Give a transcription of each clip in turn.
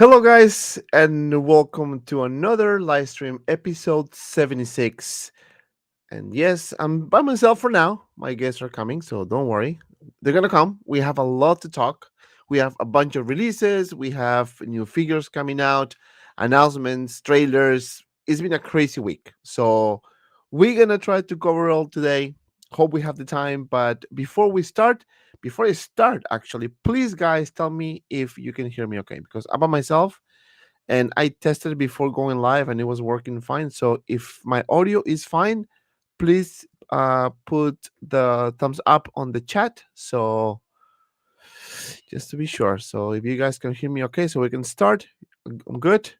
Hello, guys, and welcome to another live stream, episode 76. And yes, I'm by myself for now. My guests are coming, so don't worry. They're gonna come. We have a lot to talk. We have a bunch of releases, we have new figures coming out, announcements, trailers. It's been a crazy week. So we're gonna try to cover all today. Hope we have the time. But before I start, actually, please, guys, tell me if you can hear me okay, because I'm by myself and I tested it before going live and it was working fine. So if my audio is fine, please put the thumbs up on the chat. So just to be sure. So if you guys can hear me okay, so we can start. I'm good.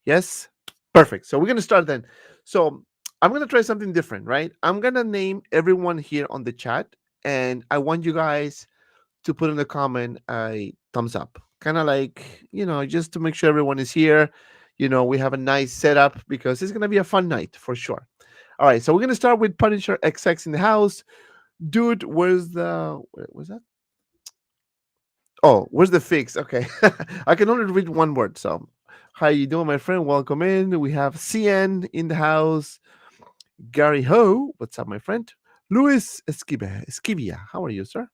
Yes. Perfect. So we're gonna start then. So I'm gonna try something different, right? I'm gonna name everyone here on the chat, and I want you guys to put in the comment a thumbs up. Kind of like, just to make sure everyone is here. We have a nice setup because it's gonna be a fun night for sure. All right, so we're gonna start with Punisher XX in the house. Dude, where's that? Oh, where's the fix? Okay. I can only read one word. So how you doing, my friend? Welcome in. We have CN in the house. Gary Ho, what's up, my friend? Luis Esquivia, how are you, sir?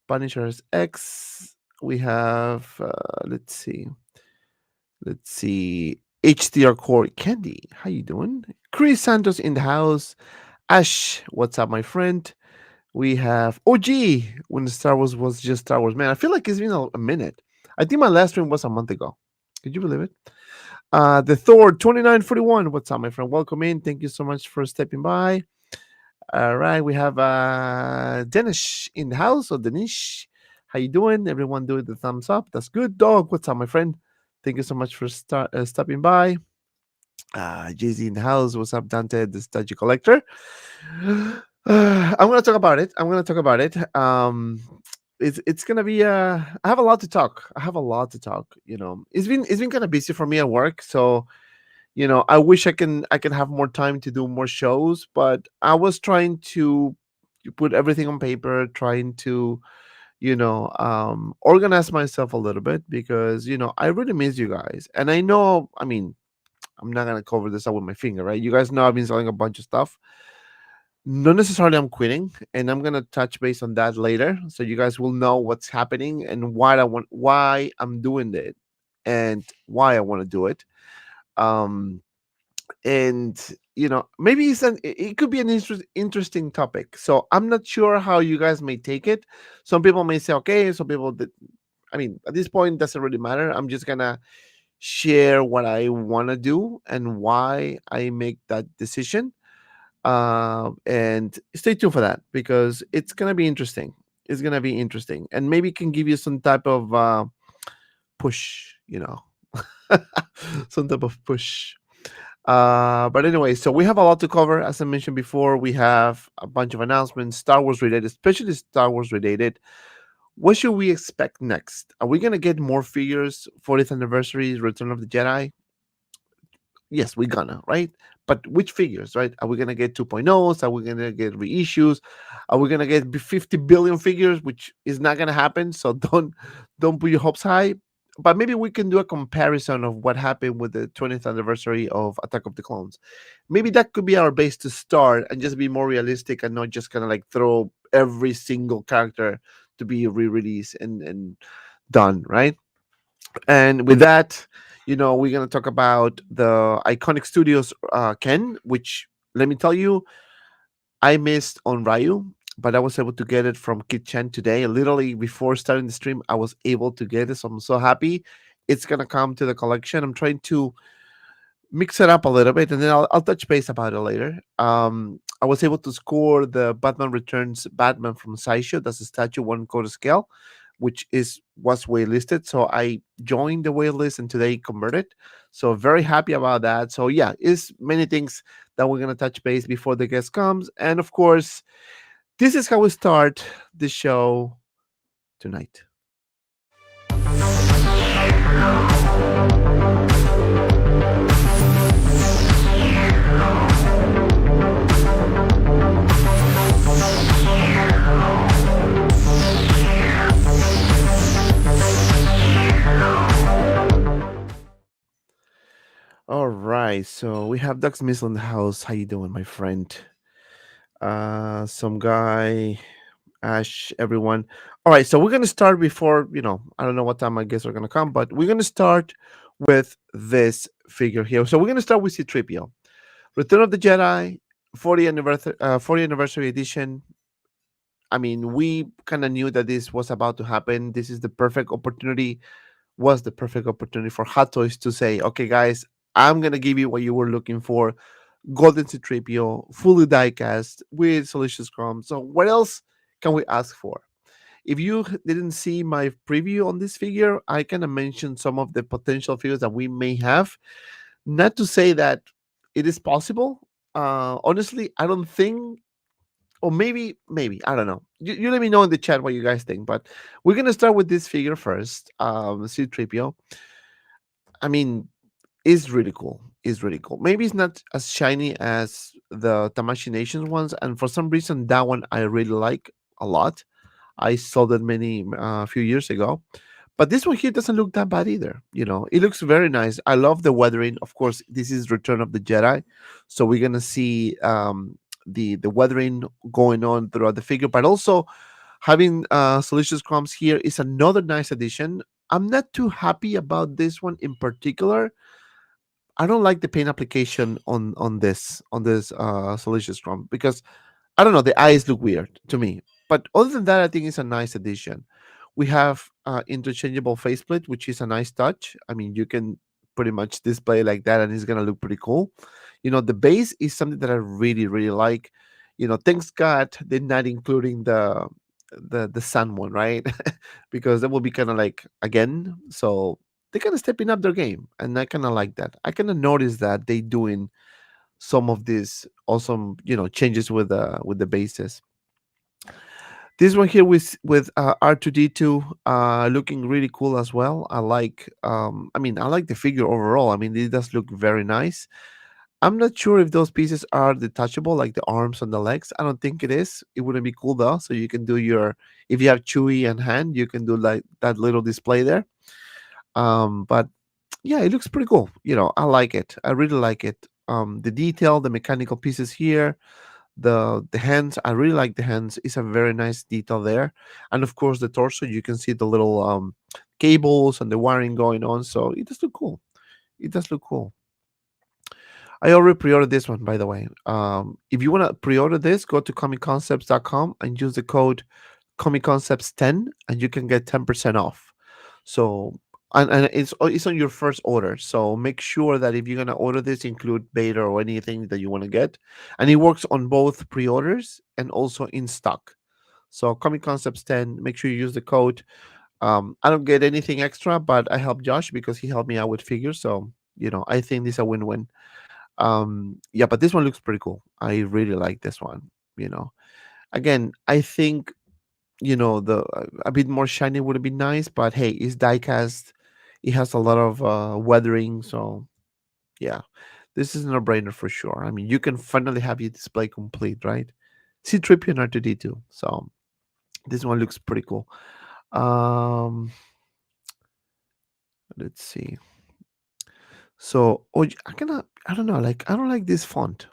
Punisher's X. We have let's see HDR Core Candy. How you doing? Chris Santos in the house. Ash, what's up, my friend? We have OG when Star Wars was just Star Wars. Man, I feel like it's been a minute. I think my last stream was a month ago. Could you believe it? The Thor 2941. What's up, my friend? Welcome in. Thank you so much for stepping by. All right, we have Danish in the house. So Danish, how you doing? Everyone doing the thumbs up. That's good. Dog, what's up, my friend? Thank you so much for stopping by. Jay-Z in the house. What's up, Dante, the statue collector? I'm gonna talk about it. It's gonna be. I have a lot to talk. It's been kind of busy for me at work. So I wish I can have more time to do more shows, but I was trying to put everything on paper, trying to organize myself a little bit because I really miss you guys, and I know. I mean, I'm not gonna cover this up with my finger, right? You guys know I've been selling a bunch of stuff. Not necessarily I'm quitting, and I'm gonna touch base on that later, so you guys will know what's happening and why I'm doing it, and why I want to do it. Um, and maybe it could be an interesting topic. So I'm not sure how you guys may take it. Some people may say okay. Some people that, I mean, at this point, doesn't really matter. I'm just gonna share what I want to do and why I make that decision. And stay tuned for that because it's gonna be interesting. It's gonna be interesting, and maybe it can give you some type of push. Some type of push. But anyway, so we have a lot to cover. As I mentioned before, we have a bunch of announcements, Star Wars related, especially Star Wars related. What should we expect next? Are we gonna get more figures? 40th anniversary, Return of the Jedi. Yes, we're gonna, right? But which figures, right? Are we gonna get 2.0s? Are we gonna get reissues? Are we gonna get 50 billion figures, which is not gonna happen? So don't put your hopes high. But maybe we can do a comparison of what happened with the 20th anniversary of Attack of the Clones. Maybe that could be our base to start and just be more realistic and not just kind of like throw every single character to be re-released and done, right? And with that, we're going to talk about the Iconic Studios Ken, which, let me tell you, I missed on Ryu, but I was able to get it from Kit Chen today. Literally before starting the stream, I was able to get it. So I'm so happy. It's going to come to the collection. I'm trying to mix it up a little bit, and then I'll touch base about it later. I was able to score the Batman Returns Batman from Sideshow. That's a statue 1/4 scale, which was waitlisted. So I joined the waitlist and today converted. So very happy about that. So yeah, it's many things that we're gonna touch base before the guest comes. And of course, this is how we start the show tonight. All right, so we have Dux Missile in the house. How you doing, my friend? Some guy, Ash, everyone. All right, so we're gonna start before I don't know what time I guess are gonna come, but we're gonna start with this figure here. So we're gonna start with C-3PO, Return of the Jedi, 40th anniversary edition. I mean, we kind of knew that this was about to happen. This is the perfect opportunity. Was the perfect opportunity for Hot Toys to say, "Okay, guys, I'm gonna give you what you were looking for: Golden Citripio, fully diecast with Solutions Chrome." So, what else can we ask for? If you didn't see my preview on this figure, I kind of mentioned some of the potential figures that we may have. Not to say that it is possible. Honestly, I don't think, or maybe I don't know. You let me know in the chat what you guys think. But we're gonna start with this figure first. C-3PO. I mean, is really cool. Is really cool. Maybe it's not as shiny as the Tamashi Nations ones, and for some reason that one I really like a lot. I saw that many few years ago. But this one here doesn't look that bad either. It looks very nice. I love the weathering. Of course, this is Return of the Jedi, so we're gonna see the weathering going on throughout the figure, but also having Solutions Crumbs here is another nice addition. I'm not too happy about this one in particular. I don't like the paint application on this Solutions Crumb because I don't know, the eyes look weird to me. But other than that, I think it's a nice addition. We have interchangeable faceplate, which is a nice touch. I mean, you can pretty much display like that, and it's gonna look pretty cool. The base is something that I really, really like. Thanks God they're not including the sun one, right? Because that will be kind of like again. So they're kind of stepping up their game, and I kind of like that. I kind of noticed that they doing some of these awesome changes with the bases. This one here with R2D2 looking really cool as well. I like the figure overall. I mean, it does look very nice. I'm not sure if those pieces are detachable, like the arms and the legs. I don't think it is. It wouldn't be cool though. So you can do if you have Chewie and hand, you can do like that little display there. But yeah, it looks pretty cool. I like it. I really like it. The detail, the mechanical pieces here, the hands. I really like the hands. It's a very nice detail there, and of course the torso. You can see the little cables and the wiring going on. So it does look cool. It does look cool. I already pre-ordered this one, by the way. If you want to pre-order this, go to comicconcepts.com and use the code comicconcepts10, and you can get 10% off. So, and it's on your first order. So make sure that if you're gonna order this, include beta or anything that you want to get, and it works on both pre-orders and also in stock. So Comic Concepts 10. Make sure you use the code. I don't get anything extra, but I help Josh because he helped me out with figures. So I think this is a win-win. Yeah, but this one looks pretty cool. I really like this one. Again, I think the a bit more shiny would be nice, but hey, it's diecast. It has a lot of weathering, so yeah, this is a no-brainer for sure. I mean, you can finally have your display complete, right? C-3PO and R2D2. So this one looks pretty cool. um let's see. So I don't know, like I don't like this font.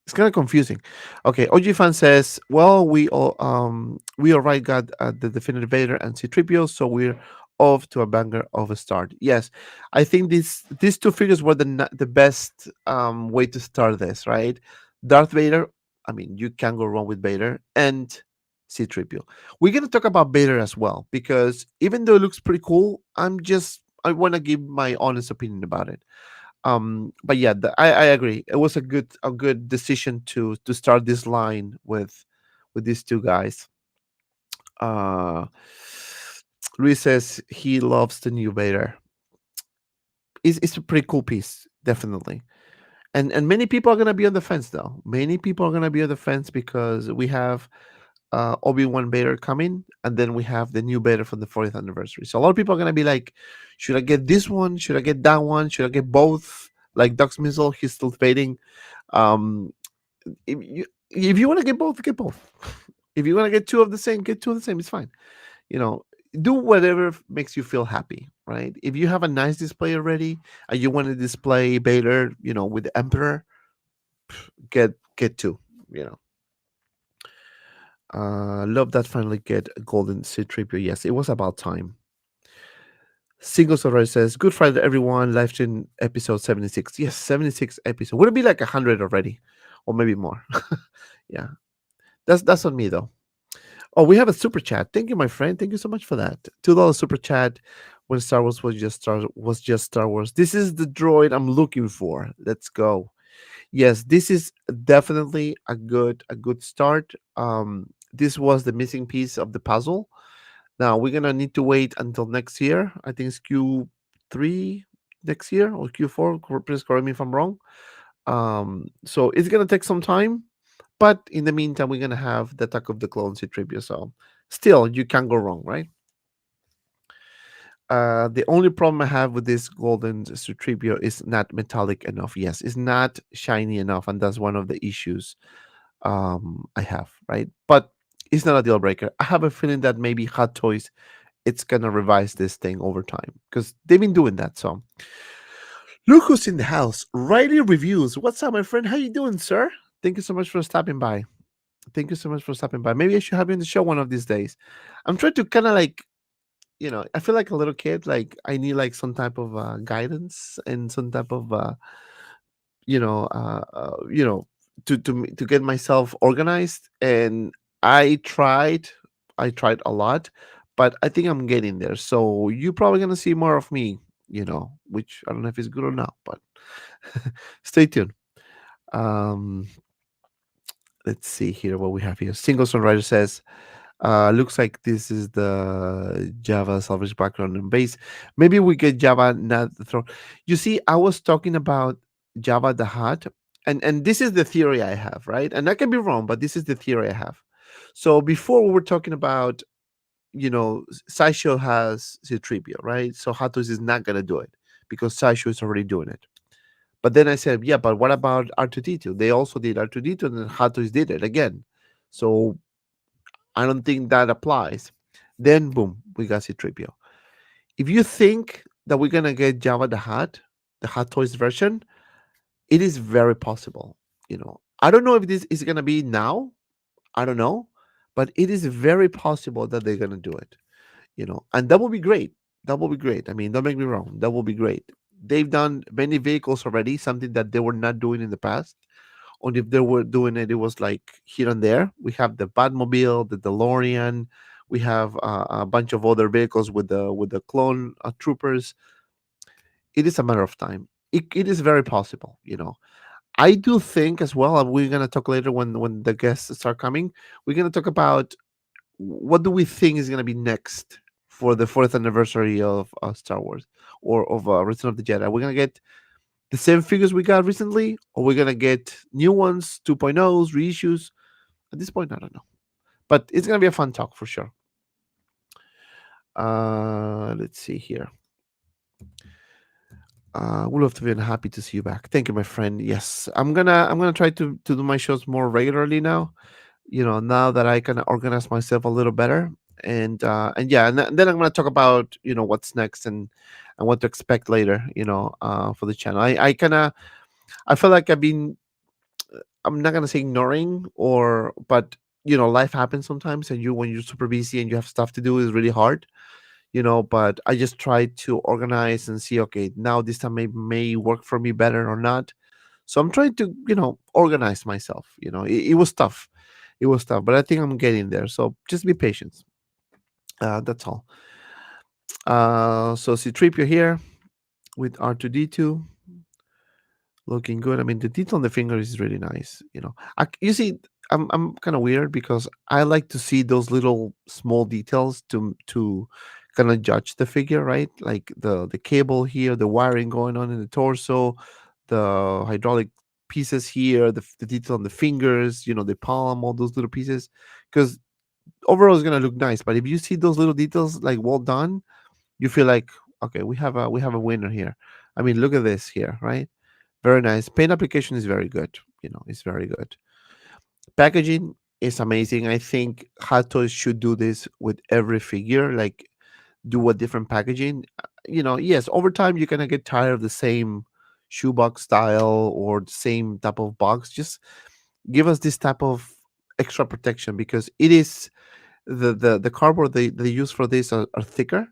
It's kind of confusing. Okay, OG fan says, well, we already got the definitive Vader and C-3PO, so we're off to a banger of a start. Yes, I think these two figures were the best way to start this, right? Darth Vader. I mean, you can't go wrong with Vader and C-3PO. We're gonna talk about Vader as well because even though it looks pretty cool, I want to give my honest opinion about it. But yeah, I agree. It was a good decision to start this line with these two guys. Uh, Luis says he loves the new Vader. It's a pretty cool piece, definitely. And many people are gonna be on the fence though. Many people are gonna be on the fence because we have Obi-Wan Vader coming, and then we have the new Vader from the 40th anniversary. So a lot of people are gonna be like, should I get this one? Should I get that one? Should I get both? Like Dux Missile, he's still fading. Um, if you want to get both, get both. If you want to get two of the same, get two of the same. It's fine. You know, do whatever makes you feel happy. right? If you have a nice display already and you want to display Vader, with the Emperor, get two. You know, love that finally get a golden C-3PO. Yes, it was about time. Single Story says, "Good Friday, everyone. Live stream episode 76. Yes, 76 episode. Would it be like 100 already, or maybe more? Yeah, that's on me though. Oh, we have a super chat. Thank you, my friend. Thank you so much for that. $2 super chat. When Star Wars was just Star Wars. This is the droid I'm looking for. Let's go. Yes, this is definitely a good start. This was the missing piece of the puzzle. Now we're gonna need to wait until next year. I think it's Q3 next year or Q4. Please correct me if I'm wrong. So it's gonna take some time, but in the meantime, we're gonna have the Attack of the Clones tribute. So still, you can't go wrong, right? The only problem I have with this golden Sutribio is not metallic enough. Yes, it's not shiny enough, and that's one of the issues I have, right? But it's not a deal breaker. I have a feeling that maybe Hot Toys it's gonna revise this thing over time because they've been doing that. So look who's in the house. Riley Reviews. What's up, my friend? How you doing, sir? Thank you so much for stopping by. Thank you so much for stopping by. Maybe I should have you on the show one of these days. I'm trying to kind of like, I feel like a little kid. Like I need like some type of guidance and some type of, you know, uh, uh, you know, to get myself organized. And I tried, I tried a lot, but I think I'm getting there. So you're probably gonna see more of me. Which I don't know if it's good or not, but stay tuned. Um, let's see here what we have here. Single Songwriter says, looks like this is the Java salvage background and base. Maybe we get Java not the throne. You see, I was talking about Java the Hat, and this is the theory I have, right? And I can be wrong, but this is the theory I have. So before we were talking about, Sideshow has Citripio, right? So Hatos is not gonna do it because Sideshow is already doing it. But then I said, yeah, but what about R2D2? They also did R2D2, and then Hatos did it again. So I don't think that applies. Then boom, we got C3PO. If you think that we're gonna get Java the Hot Toys version, it is very possible. I don't know if this is gonna be now. I don't know, but it is very possible that they're gonna do it. And that will be great. That will be great. I mean, don't make me wrong. That will be great. They've done many vehicles already, something that they were not doing in the past. Or if they were doing it, it was like here and there. We have the Batmobile, the DeLorean. We have a bunch of other vehicles with the clone troopers. It is a matter of time. It is very possible. I do think as well. And we're gonna talk later when the guests start coming. We're gonna talk about what do we think is gonna be next for the fourth anniversary of Star Wars or of Return of the Jedi. We're gonna get the same figures we got recently, or we're gonna get new ones, 2.0s, reissues. At this point, I don't know, but it's gonna be a fun talk for sure. Let's see here. We'll have to be happy to see you back. Thank you, my friend. Yes, I'm gonna try to do my shows more regularly now. Now that I can organize myself a little better, and yeah, and then I'm gonna talk about what's next and what to expect later. For the channel. I feel like I'm not gonna say ignoring but life happens sometimes, and when you're super busy and you have stuff to do, is really hard. But I just try to organize and see, okay, now this time may work for me better or not. So I'm trying to organize myself. It was tough. It was tough, but I think I'm getting there. So just be patient. That's all. So C-3PO here with R2D2 looking good. I mean, the detail on the finger is really nice. You see, I'm kind of weird because I like to see those little small details to kind of judge the figure, right? Like the cable here, the wiring going on in the torso, the hydraulic pieces here, the detail on the fingers, the palm, all those little pieces, because overall it's gonna look nice. But if you see those little details like well done, you feel like, okay, we have a winner here. I mean, look at this here, right? Very nice. Paint application is very good. It's very good. Packaging is amazing. I think Hot Toys should do this with every figure, like do a different packaging. yes, over time you're gonna get tired of the same shoebox style or the same type of box. Just give us this type of extra protection because it is the cardboard they use for this are thicker,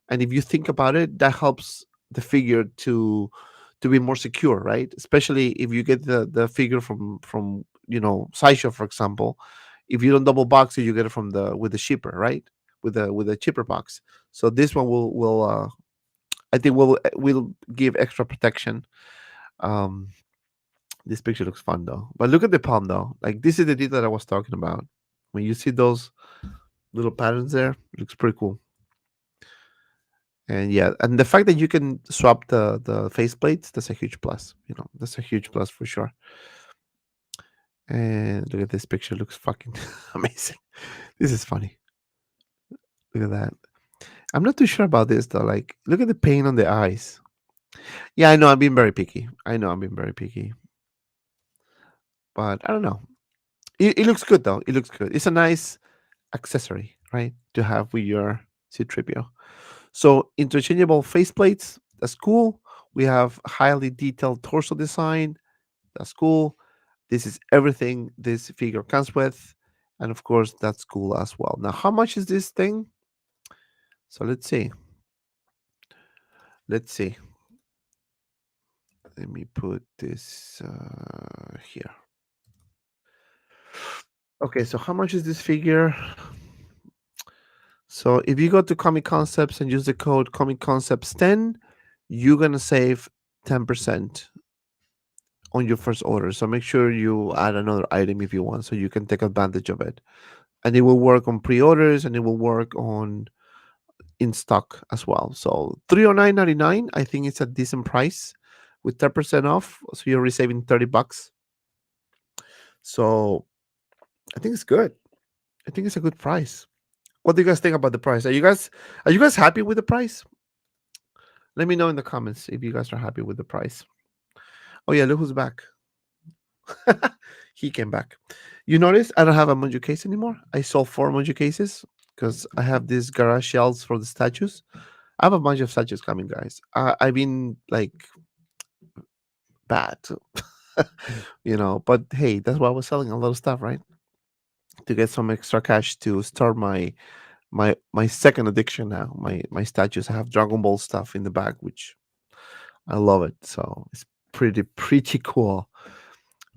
and if you think about it, that helps the figure to be more secure, right? Especially if you get the figure from sideshow, for example. If you don't double box it, you get it from the with the shipper, right? With the cheaper box. So this one will I think will give extra protection. um this picture looks fun though, but look at the palm though. Like, this is the detail that I was talking about. When you see those little patterns there, it looks pretty cool. And yeah, and the fact that you can swap the faceplates, that's a huge plus. That's a huge plus for sure. And look at this picture, looks fucking amazing. This is funny. Look at that. I'm not too sure about this though. Like, look at the paint on the eyes. Yeah, I know I'm being very picky. I know I'm being very picky, but I don't know. It looks good though. It looks good. It's a nice accessory, right, to have with your C-3PO. So interchangeable faceplates, that's cool. We have highly detailed torso design, that's cool. This is everything this figure comes with, and of course that's cool as well. Now, how much is this thing? So let's see. Let's see. Let me put this here. Okay, so how much is this figure? So if you go to Comic Concepts and use the code Comic Concepts 10, you're gonna save 10% on your first order. So make sure you add another item if you want, so you can take advantage of it. And it will work on pre-orders, and it will work on in stock as well. So 309.99, I think it's a decent price with 10% off. So you're saving $30. So I think it's good. I think it's a good price. What do you guys think about the price? Are you guys happy with the price? Let me know in the comments if you guys are happy with the price. Oh yeah, look who's back. He came back. You notice I don't have a Munju case anymore. I sold 4 Munju cases because I have these garage shelves for the statues. I have a bunch of statues coming, guys. I've been like bad, but hey, that's why I was selling a lot of stuff, right? To get some extra cash to start my second addiction now. My statues. I have Dragon Ball stuff in the back, which I love it. So it's pretty cool.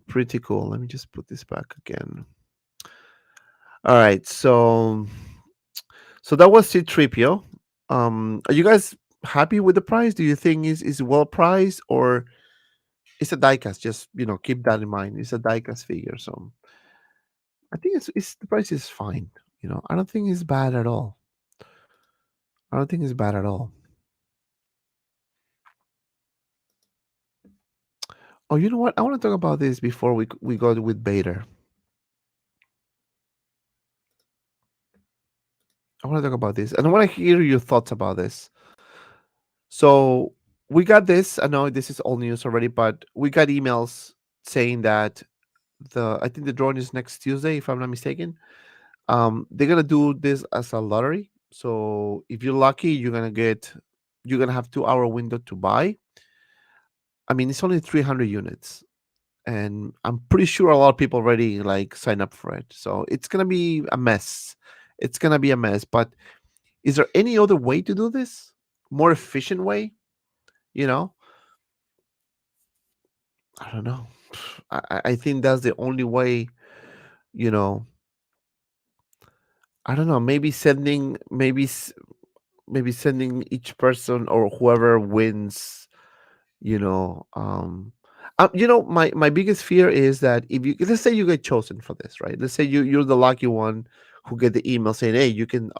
Pretty cool. Let me just put this back again. All right. So that was C-3PO. Are you guys happy with the price? Do you think is well priced, or it's a diecast? Just keep that in mind. It's a diecast figure, so I think it's the price is fine. I don't think it's bad at all. I don't think it's bad at all. Oh, you know what? I want to talk about this before we go with Vader. I want to talk about this, and I want to hear your thoughts about this. So we got this. I know this is old news already, but we got emails saying that I think the drawing is next Tuesday, if I'm not mistaken. They're gonna do this as a lottery. So if you're lucky, you're gonna have 2 hour window to buy. I mean, it's only 300 units, and I'm pretty sure a lot of people already like sign up for it. So it's gonna be a mess. It's gonna be a mess. But is there any other way to do this? More efficient way? You know, I don't know. I think that's the only way. You know, I don't know. Maybe sending each person or whoever wins. You know, my biggest fear is that if you let's say you get chosen for this, right? Let's say you're the lucky one who get the email saying, "Hey, you can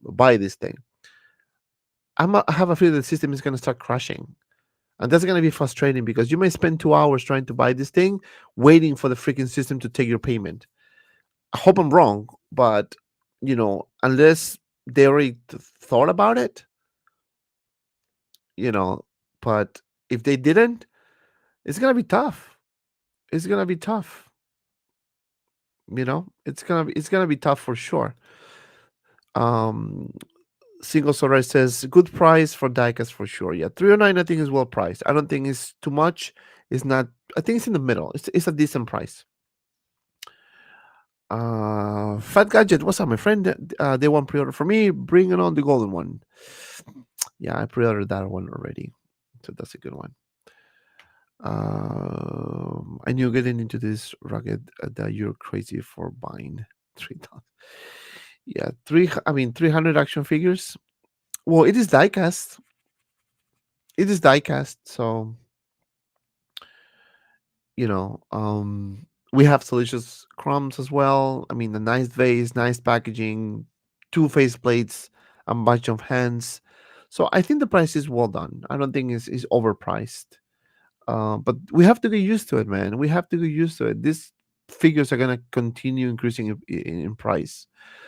buy this thing." I have a feeling the system is going to start crashing. And that's going to be frustrating because you may spend 2 hours trying to buy this thing, waiting for the freaking system to take your payment. I hope I'm wrong, but unless they already thought about it, you know, but if they didn't, it's gonna be tough. It's gonna be tough. It's gonna be tough for sure. Um, Single Solar says good price for diecast for sure. Yeah, 309 I think is well priced. I don't think it's too much. It's not. I think it's in the middle. It's a decent price. Fat Gadget, what's up, my friend? They want pre-order for me. Bring it on the golden one. Yeah, I pre-ordered that one already, so that's a good one. I knew getting into this rugged that you're crazy for buying 3,000. Yeah, 300 action figures. Well, it is diecast. It is diecast, so you know, we have delicious crumbs as well. I mean, a nice vase, nice packaging, two face plates, a bunch of hands. So I think the price is well done. I don't think it's overpriced. But we have to get used to it, man. We have to get used to it. These figures are gonna continue increasing in price.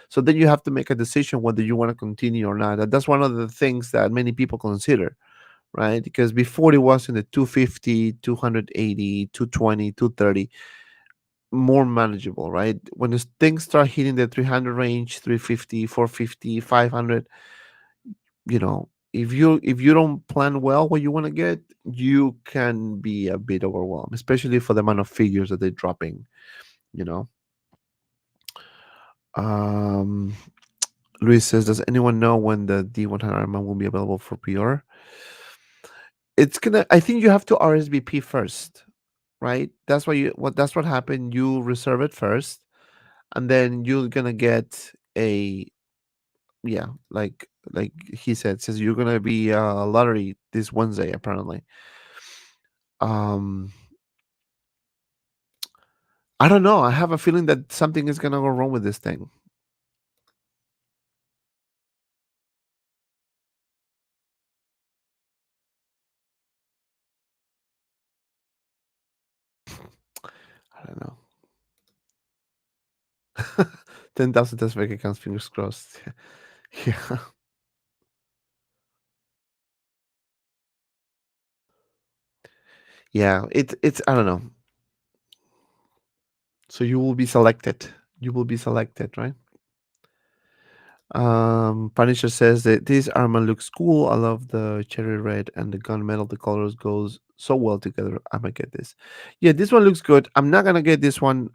So then you have to make a decision whether you want to continue or not. And that's one of the things that many people consider, right? Because before it was in the 250, 280, 220, 230, more manageable, right? When things start hitting the 300 range, 350, 450, 500, if you don't plan well what you want to get, you can be a bit overwhelmed, especially for the amount of figures that they're dropping, you know. Um Luis says, does anyone know when the D100 armor will be available for pre-order? I think you have to RSVP first, right? That's what happened. You reserve it first, and then you're gonna get a, yeah, like he says you're gonna be a lottery this Wednesday apparently. um I don't know, I have a feeling that something is gonna go wrong with this thing. I don't know. 10,000 test fake accounts, fingers crossed. Yeah. Yeah, it's I don't know. So you will be selected. You will be selected, right? Punisher says that this armor looks cool. I love the cherry red and the gunmetal. The colors goes so well together. I'm gonna get this. Yeah, this one looks good. I'm not gonna get this one.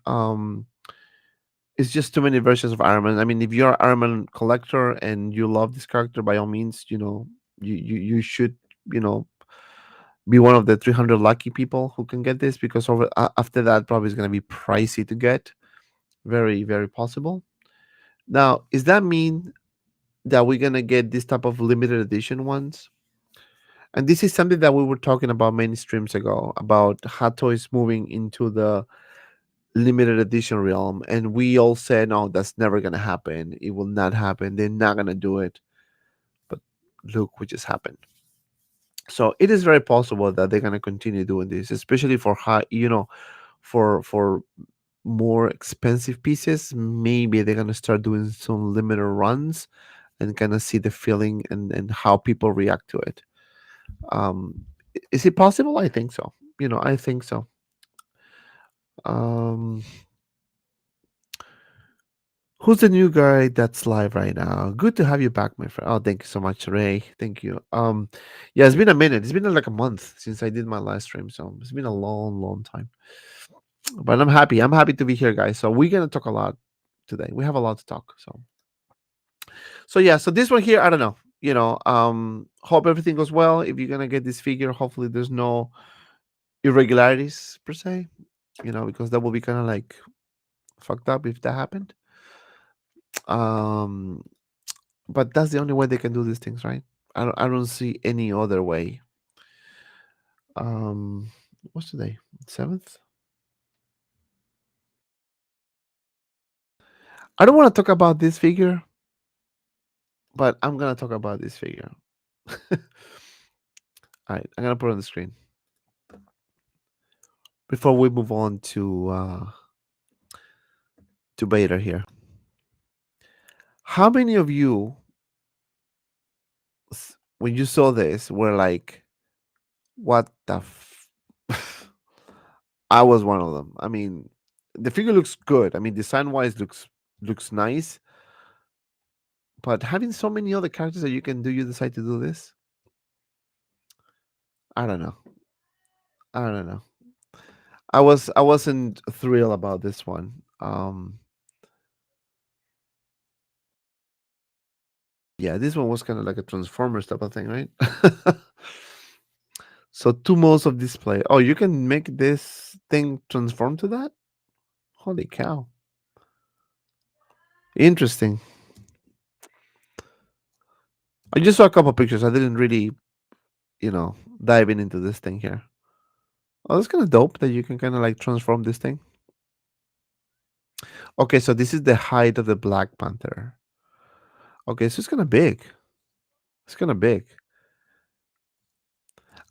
It's just too many versions of Iron Man. I mean, if you're an Iron Man collector and you love this character, by all means, you should, you know, be one of the 300 lucky people who can get this, because after that probably is gonna be pricey to get. Very, very possible. Now, does that mean that we're gonna get this type of limited edition ones? And this is something that we were talking about many streams ago about Hot Toys moving into the limited edition realm, and we all said, no, that's never gonna happen. It will not happen. They're not gonna do it. But look what just happened. So it is very possible that they're gonna continue doing this, especially for high, for more expensive pieces. Maybe they're gonna start doing some limited runs and kind of see the feeling and how people react to it. Is it possible? I think so. I think so. Um, who's the new guy that's live right now? Good to have you back, my friend. Oh, thank you so much, Ray. Thank you. Yeah, it's been a minute. It's been like a month since I did my live stream, so it's been a long, long time. But I'm happy. I'm happy to be here, guys. So we're gonna talk a lot today. We have a lot to talk. So yeah. So this one here, I don't know. Hope everything goes well. If you're gonna get this figure, hopefully there's no irregularities per se. Because that will be kind of like fucked up if that happened. Um, but that's the only way they can do these things, right? I don't see any other way. Um, what's today? 7th. I don't want to talk about this figure, but I'm gonna talk about this figure. All right, I'm gonna put it on the screen before we move on to Vader here. How many of you, when you saw this, were like, "What the?" I was one of them. I mean, the figure looks good. I mean, design wise looks nice, But having so many other characters that you can do, you decide to do this. I don't know. I don't know. I wasn't thrilled about this one. Yeah, this one was kind of like a Transformers type of thing, right? So two modes of display. Oh, you can make this thing transform to that? Holy cow. Interesting. I just saw a couple pictures. I didn't really, dive into this thing here. Oh, that's kind of dope that you can kind of like transform this thing. Okay, so this is the height of the Black Panther. Okay, so it's kind of big. It's kind of big.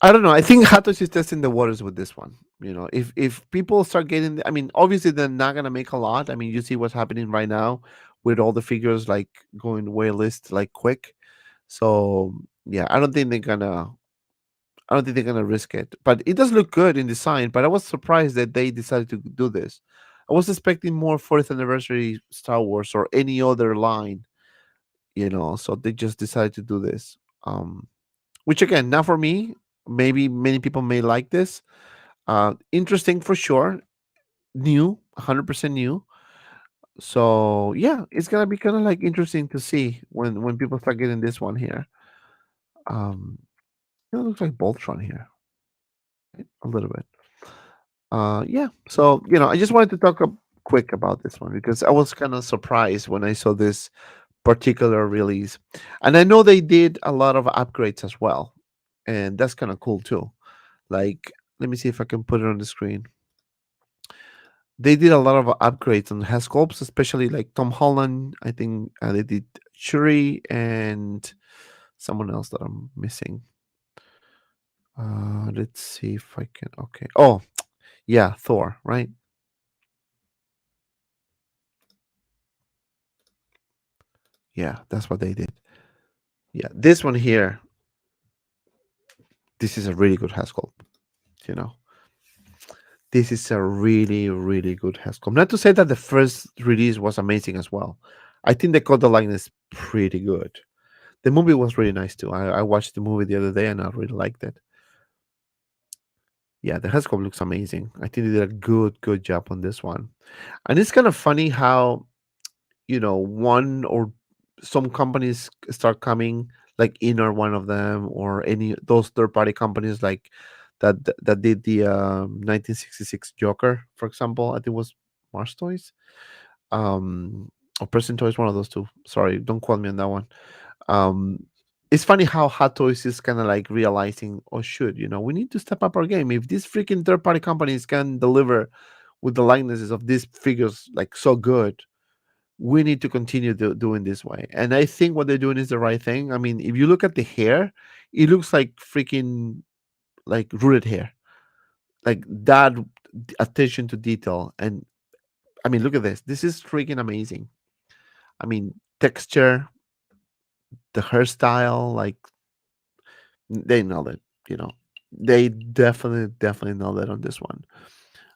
I don't know. I think Hatos is testing the waters with this one. If people start getting, I mean, obviously they're not gonna make a lot. I mean, you see what's happening right now with all the figures like going wait list like quick. So yeah, I don't think they're gonna risk it. But it does look good in design. But I was surprised that they decided to do this. I was expecting more 40th anniversary Star Wars or any other line. So they just decided to do this. Which again, not for me. Maybe many people may like this. Interesting for sure. New, 100% new. So yeah, it's gonna be kind of like interesting to see when people start getting this one here. Um, it looks like Voltron here, right? A little bit. Yeah. So I just wanted to talk quick about this one because I was kind of surprised when I saw this particular release, and I know they did a lot of upgrades as well, and that's kind of cool too. Like, let me see if I can put it on the screen. They did a lot of upgrades on Hasculps, especially like Tom Holland. I think they did Shuri and someone else that I'm missing. Let's see if I can. Okay. Oh, yeah, Thor, right? Yeah, that's what they did. Yeah, this one here, this is a really good Hasculp. You know, this is a really, really good Hasculp. Not to say that the first release was amazing as well. I think they got the likeness pretty good. The movie was really nice too. I watched the movie the other day and I really liked it. Yeah, the Hescope looks amazing. I think they did a good job on this one. And it's kind of funny how, one or some companies start coming like Inner one of them or any those third party companies like that did the 1966 Joker, for example. I think it was Mars Toys. Or Present Toys, one of those two. Sorry, don't quote me on that one. um it's funny how Hot Toys is kind of like realizing, oh shoot, we need to step up our game. If these freaking third party companies can deliver with the likenesses of these figures like so good, we need to continue doing this way. And I think what they're doing is the right thing. I mean, if you look at the hair, it looks like freaking like rooted hair, like that attention to detail. And I mean, look at this is freaking amazing. I mean, texture, the hairstyle, like they nailed it. You know, they definitely nailed it on this one.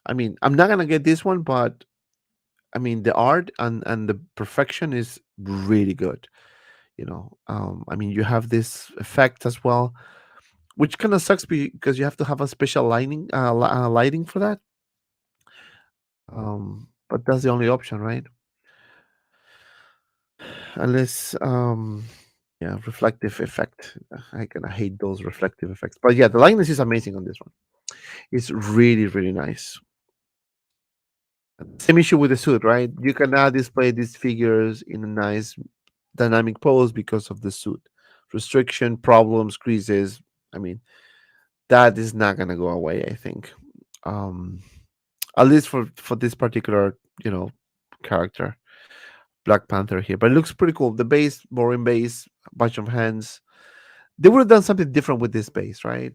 I mean, I'm not gonna get this one, but I mean, the art and the perfection is really good. I mean, you have this effect as well, which kind of sucks because you have to have a special lighting for that. But that's the only option, right? Unless yeah, reflective effect. I kind of hate those reflective effects, but yeah, the likeness is amazing on this one. It's really nice. Same issue with the suit, right? You cannot display these figures in a nice dynamic pose because of the suit. Restriction, problems, creases. I mean, that is not gonna go away, I think. Um at least for this particular, character, Black Panther here. But it looks pretty cool. The base, boring base, bunch of hands. They would have done something different with this base, right?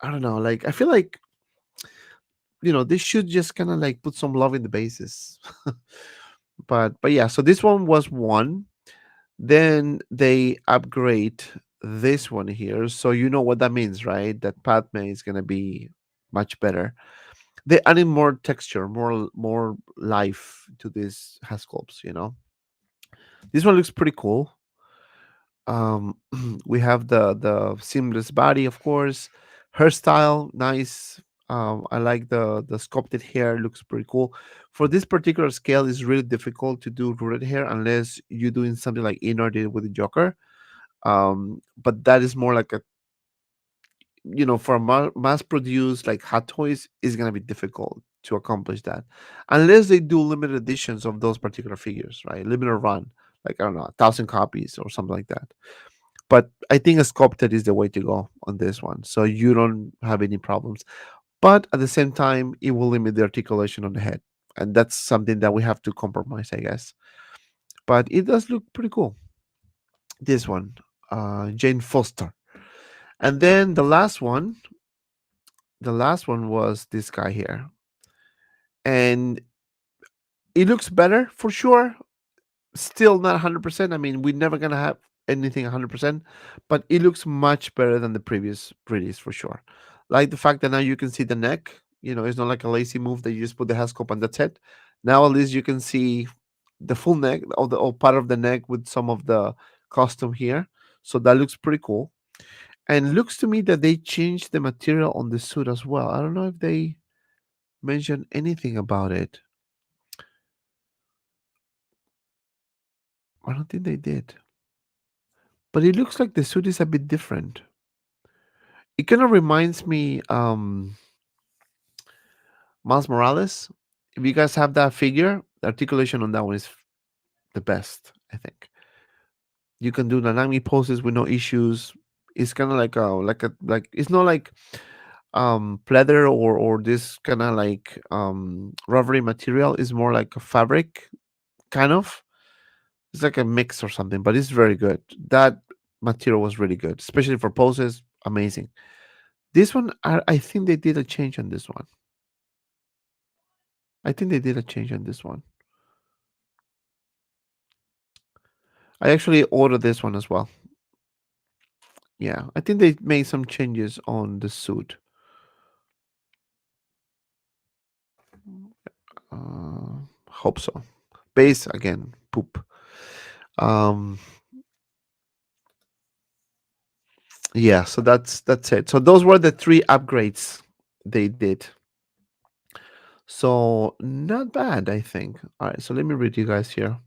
I don't know. Like I feel like they should just kind of like put some love in the bases. But yeah, so this one was one. Then they upgrade this one here. So you know what that means, right? That Padme is gonna be much better. They adding more texture, more life to this Hasculps. This one looks pretty cool. Um, we have the seamless body, of course. Hairstyle, nice. I like the sculpted hair. Looks pretty cool. For this particular scale, it's really difficult to do rooted hair unless you're doing something like Inor did with the Joker. But that is more like a, for a mass produced like hot toys, is gonna be difficult to accomplish that, unless they do limited editions of those particular figures, right? Limited run, like I don't know, 1,000 copies or something like that. But I think a sculpted is the way to go on this one, so you don't have any problems. But at the same time, it will limit the articulation on the head, and that's something that we have to compromise, I guess. But it does look pretty cool. This one, Jane Foster, and then the last one was this guy here, and it looks better for sure. Still not 100%. I mean, we're never gonna have anything 100%, but it looks much better than the previous release for sure. Like the fact that now you can see the neck. It's not like a lazy move that you just put the headscope and that's it. Now at least you can see the full neck or part of the neck with some of the costume here. So that looks pretty cool. And looks to me that they changed the material on the suit as well. I don't know if they mentioned anything about it. I don't think they did. But it looks like the suit is a bit different. It kind of reminds me Miles Morales. If you guys have that figure, the articulation on that one is the best, I think. You can do dynamic poses with no issues. It's kind of like it's not like pleather or this kind of like rubbery material. Is more like a fabric kind of. It's like a mix or something, but it's very good. That material was really good, especially for poses. Amazing. This one, I think they did a change on this one. I think they did a change on this one. I actually ordered this one as well. Yeah, I think they made some changes on the suit. Hope so. Base again, poop. Um, yeah, so that's it. So those were the three upgrades they did. So not bad, I think. All right, so let me read you guys here.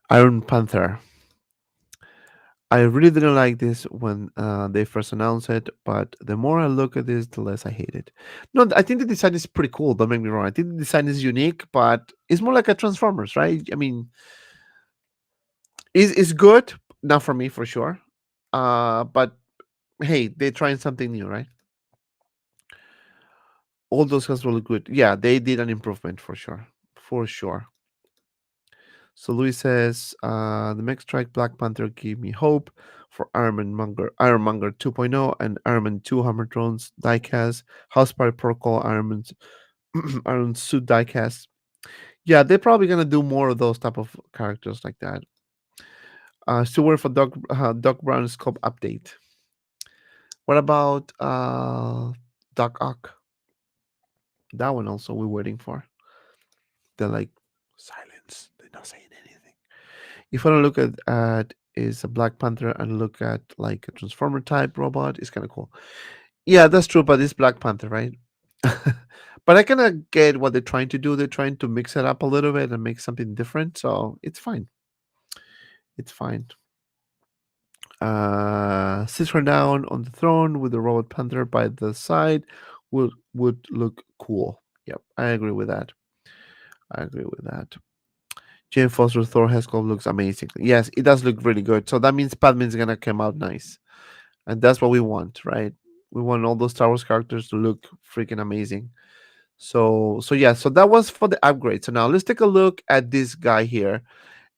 Iron Panther. I really didn't like this when they first announced it, but the more I look at this, the less I hate it. No, I think the design is pretty cool. Don't make me wrong. I think the design is unique, but it's more like a Transformers, right? I mean, it's good, not for me for sure. But hey, they're trying something new, right? All those guys were good. Yeah, they did an improvement for sure, for sure. So Louis says, the Mech Strike Black Panther gave me hope for Ironmonger 2.0 and Iron Man 2 Hammer Drones diecast, House Party Protocol Iron Man Iron Suit diecast. Yeah, they're probably gonna do more of those type of characters like that. Still waiting for Doc Brown's scope update. What about Doc Ock? That one also we're waiting for. They're like silence. They're not saying anything. If I don't look at is a Black Panther and look at like a Transformer type robot, it's kind of cool. Yeah, that's true, but it's Black Panther, right? But I kind of get what they're trying to do. They're trying to mix it up a little bit and make something different, so it's fine. It's fine. Sits her down on the throne with the robot panther by the side would look cool. Yep, I agree with that. I agree with that. Jane Foster Thor Hescom looks amazing. Yes, it does look really good. So that means Padme's gonna come out nice, and that's what we want, right? We want all those Star Wars characters to look freaking amazing. So yeah, so that was for the upgrade. So now let's take a look at this guy here,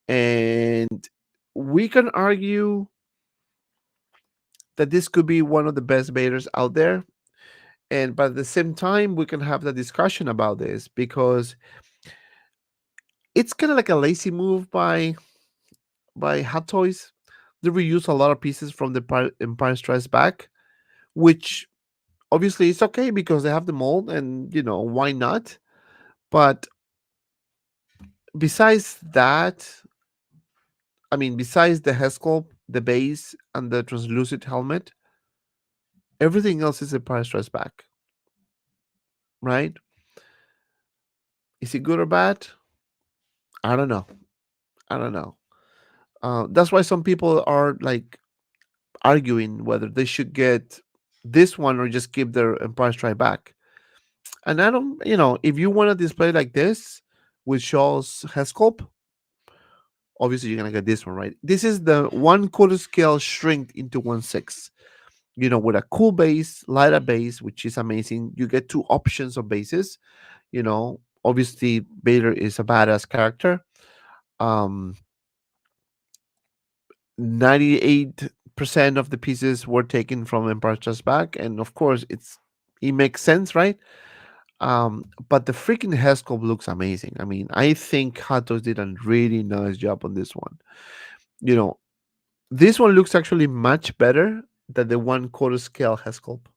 and we can argue that this could be one of the best Vaders out there, and but at the same time, we can have the discussion about this because it's kind of like a lazy move by Hot Toys. They reuse a lot of pieces from the Empire Strikes Back, which obviously it's okay because they have the mold, and why not? But besides that, I mean, besides the head sculpt, the base, and the translucent helmet, everything else is a price stress back, right? Is it good or bad? I don't know. I don't know. That's why some people are like arguing whether they should get this one or just keep their Empire Strike back. And I don't, if you want to display like this with Shaw's head sculpt, obviously you're gonna get this one, right? This is the 1/4 scale shrink into 1/6. With a cool base, lighter base, which is amazing. You get two options of bases. Obviously Vader is a badass character. Um, 98% of the pieces were taken from Empire Strikes Back, and of course it makes sense, right? But the freaking head sculpt looks amazing. I mean, I think Hatos did a really nice job on this one. You know, this one looks actually much better than the 1/4 scale head sculpt.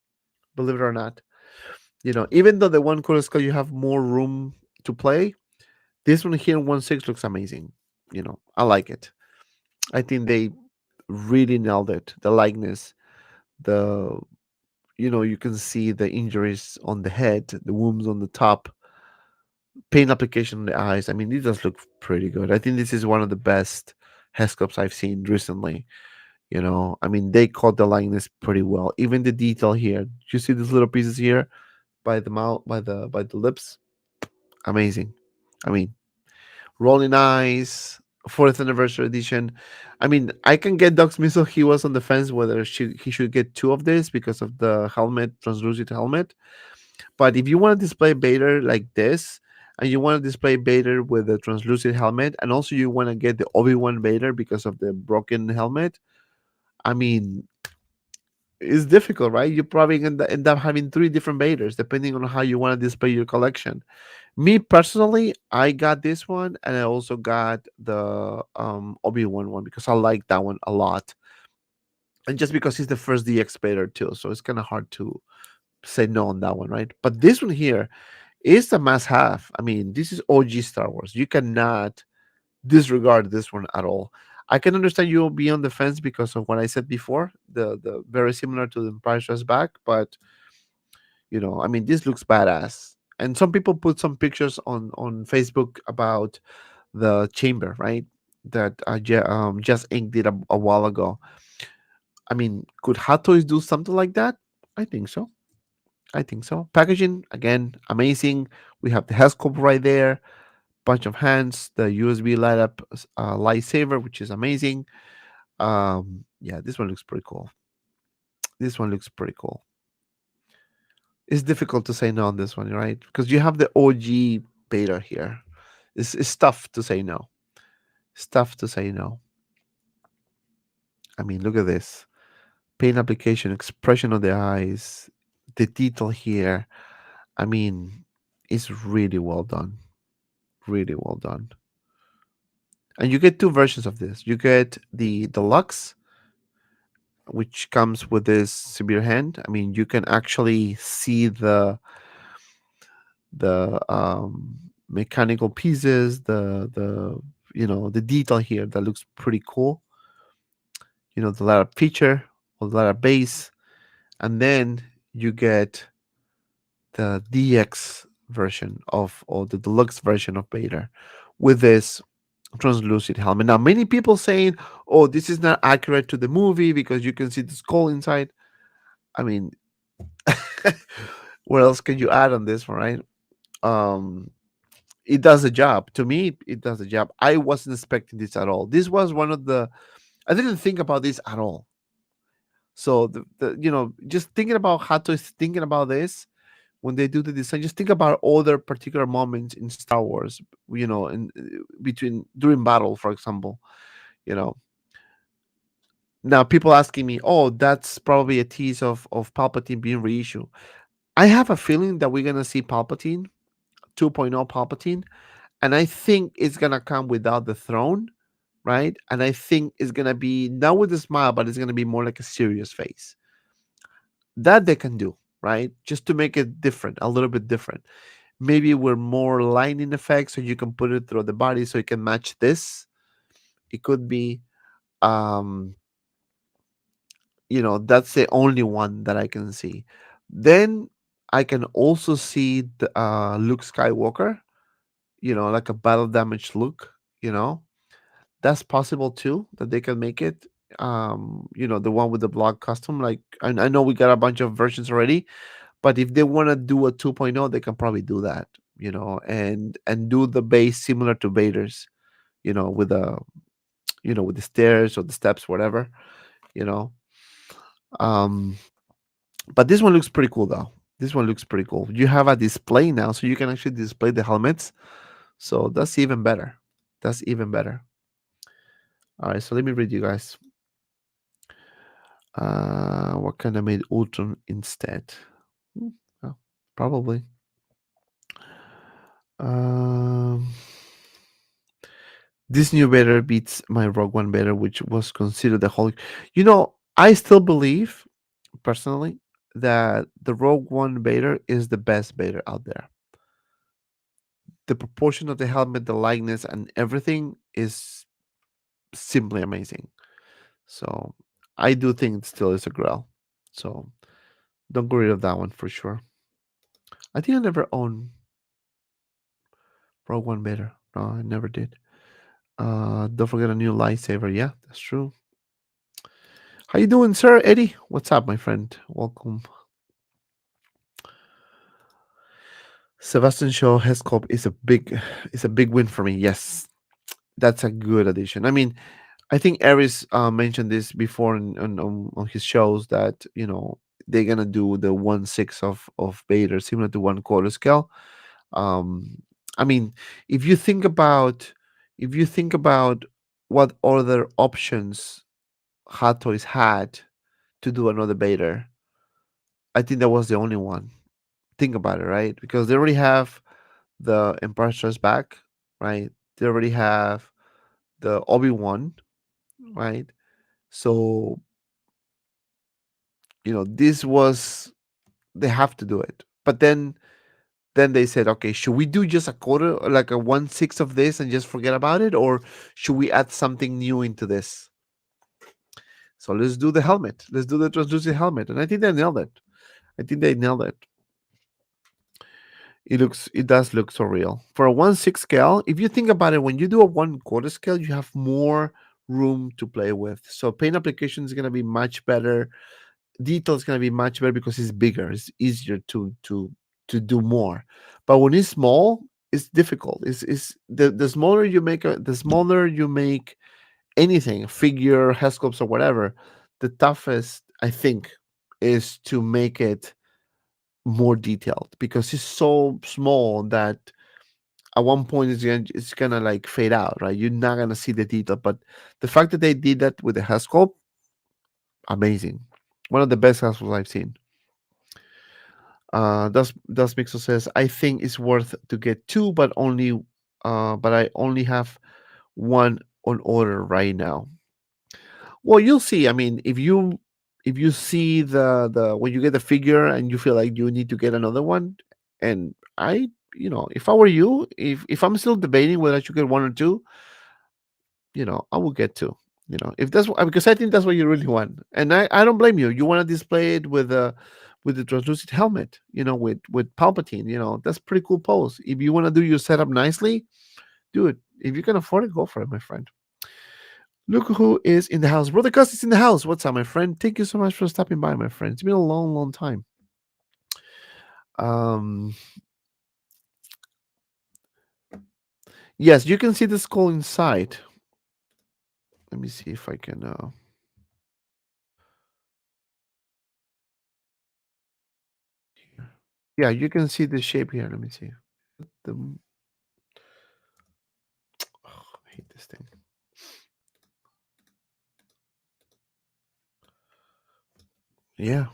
Believe it or not, even though the 1/4 scale you have more room to play, this one here in 1/6 looks amazing. I like it. I think they really nailed it. The likeness, the you can see the injuries on the head, the wounds on the top, paint application on the eyes. I mean, it does look pretty good. I think this is one of the best head sculpts I've seen recently. I mean, they caught the likeness pretty well. Even the detail here. You see these little pieces here by the mouth, by the lips. Amazing. I mean, rolling eyes, 4th anniversary edition. I mean, I can get Doc Smith. He was on the fence whether he should get two of this because of the helmet, translucent helmet. But if you want to display Vader like this, and you want to display Vader with a translucent helmet, and also you want to get the Obi-Wan Vader because of the broken helmet, I mean, it's difficult, right? You probably end up having three different Vaders depending on how you want to display your collection. Me personally, I got this one, and I also got the Obi-Wan one because I like that one a lot, and just because he's the first DX Vader too, so it's kind of hard to say no on that one, right? But this one here is a must-have. I mean, this is OG Star Wars. You cannot disregard this one at all. I can understand you'll be on the fence because of what I said before, the very similar to the Empire Strikes Back, but I mean, this looks badass. And some people put some pictures on Facebook about the chamber, right? That Just Ink did a while ago. I mean, could Hot Toys do something like that? I think so. I think so. Packaging again, amazing. We have the Hescope right there, bunch of hands, the USB light up lightsaber, which is amazing. Yeah, this one looks pretty cool. This one looks pretty cool. It's difficult to say no on this one, right? Because you have the OG beta here. It's tough to say no. It's tough to say no. I mean, look at this. Paint application, expression of the eyes, the detail here. I mean, it's really well done. Really well done. And you get two versions of this. You get the deluxe, which comes with this severe hand. I mean, you can actually see the mechanical pieces, the detail here that looks pretty cool. The letter feature or the letter base, and then you get the DX version or the deluxe version of Vader with this translucent helmet. Now, many people saying, "Oh, this is not accurate to the movie because you can see the skull inside." I mean, what else can you add on this one, right? Um, it does the job. To me, it does the job. I wasn't expecting this at all. This was one of the. I didn't think about this at all. So just thinking about Hato is thinking about this when they do the design. Just think about other particular moments in Star Wars. In between during battle, for example. You know, Now people asking me, "Oh, that's probably a tease of Palpatine being reissued." I have a feeling that we're gonna see Palpatine 2.0 Palpatine, and I think it's gonna come without the throne, right? And I think it's gonna be not with a smile, but it's gonna be more like a serious face. That they can do, right? Just to make it different, a little bit different. Maybe with more lighting effects, so you can put it through the body, so it can match this. It could be. Um, that's the only one that I can see. Then I can also see the Luke Skywalker, like a battle damage look, you know. That's possible too, that they can make it. The one with the block custom. Like I know we got a bunch of versions already, but if they want to do a 2.0, they can probably do that, and do the base similar to Vader's, with the stairs or the steps, whatever, you know. Um, but this one looks pretty cool though. This one looks pretty cool. You have a display now, so you can actually display the helmets. So that's even better. That's even better. All right, so let me read you guys. What can I made Ultron instead? Oh, probably. Um, this new Vader beats my Rogue One Vader, which was considered the holy. I still believe, personally, that the Rogue One Vader is the best Vader out there. The proportion of the helmet, the likeness, and everything is simply amazing. So I do think it still is a Grail. So don't get rid of that one for sure. I think I never owned Rogue One Vader. No, I never did. Don't forget a new lightsaber. Yeah, that's true. How you doing, sir? Eddie? What's up, my friend? Welcome. Sebastian Shaw Hescop is a big win for me. Yes, that's a good addition. I mean, I think Aris mentioned this before on his shows that they're gonna do the 1/6 of Vader, similar to 1/4 scale. Um, I mean, if you think about if you think about what other options Hot Toys had to do another Vader, I think that was the only one. Think about it, right? Because they already have the Empire Strikes Back, right? They already have the Obi-Wan, right? So this was they have to do it. But then they said, okay, should we do just a quarter, like a 1/6 of this, and just forget about it, or should we add something new into this? So let's do the helmet. Let's do the translucent helmet, and I think they nailed it. I think they nailed it. It does look so real for a 1/6 scale. If you think about it, when you do a 1/4 scale, you have more room to play with. So paint application is gonna be much better. Detail is gonna be much better because it's bigger. It's easier to do more. But when it's small, it's difficult. It's the smaller you make anything, figure, Hescopes or whatever, the toughest I think is to make it more detailed because it's so small that at one point it's gonna like fade out, right? You're not gonna see the detail. But the fact that they did that with the Hescope, amazing. One of the best Hescopes I've seen. Das Mixo says, I think it's worth to get two, but I only have one on order right now. Well, you'll see. I mean, if you see the when you get the figure and you feel like you need to get another one, and if I were you, if I'm still debating whether I should get one or two, I will get two. If that's because I think that's what you really want, and I don't blame you. You want to display it with the translucent helmet, with Palpatine. That's pretty cool pose. If you want to do your setup nicely, do it. If you can afford it, go for it, my friend. Look who is in the house. Brother Gus is in the house. What's up, my friend? Thank you so much for stopping by, my friend. It's been a long, long time. Um, yes, you can see the skull inside. Let me see if I can. Yeah, you can see the shape here. Let me see. The I hate this thing. Yeah,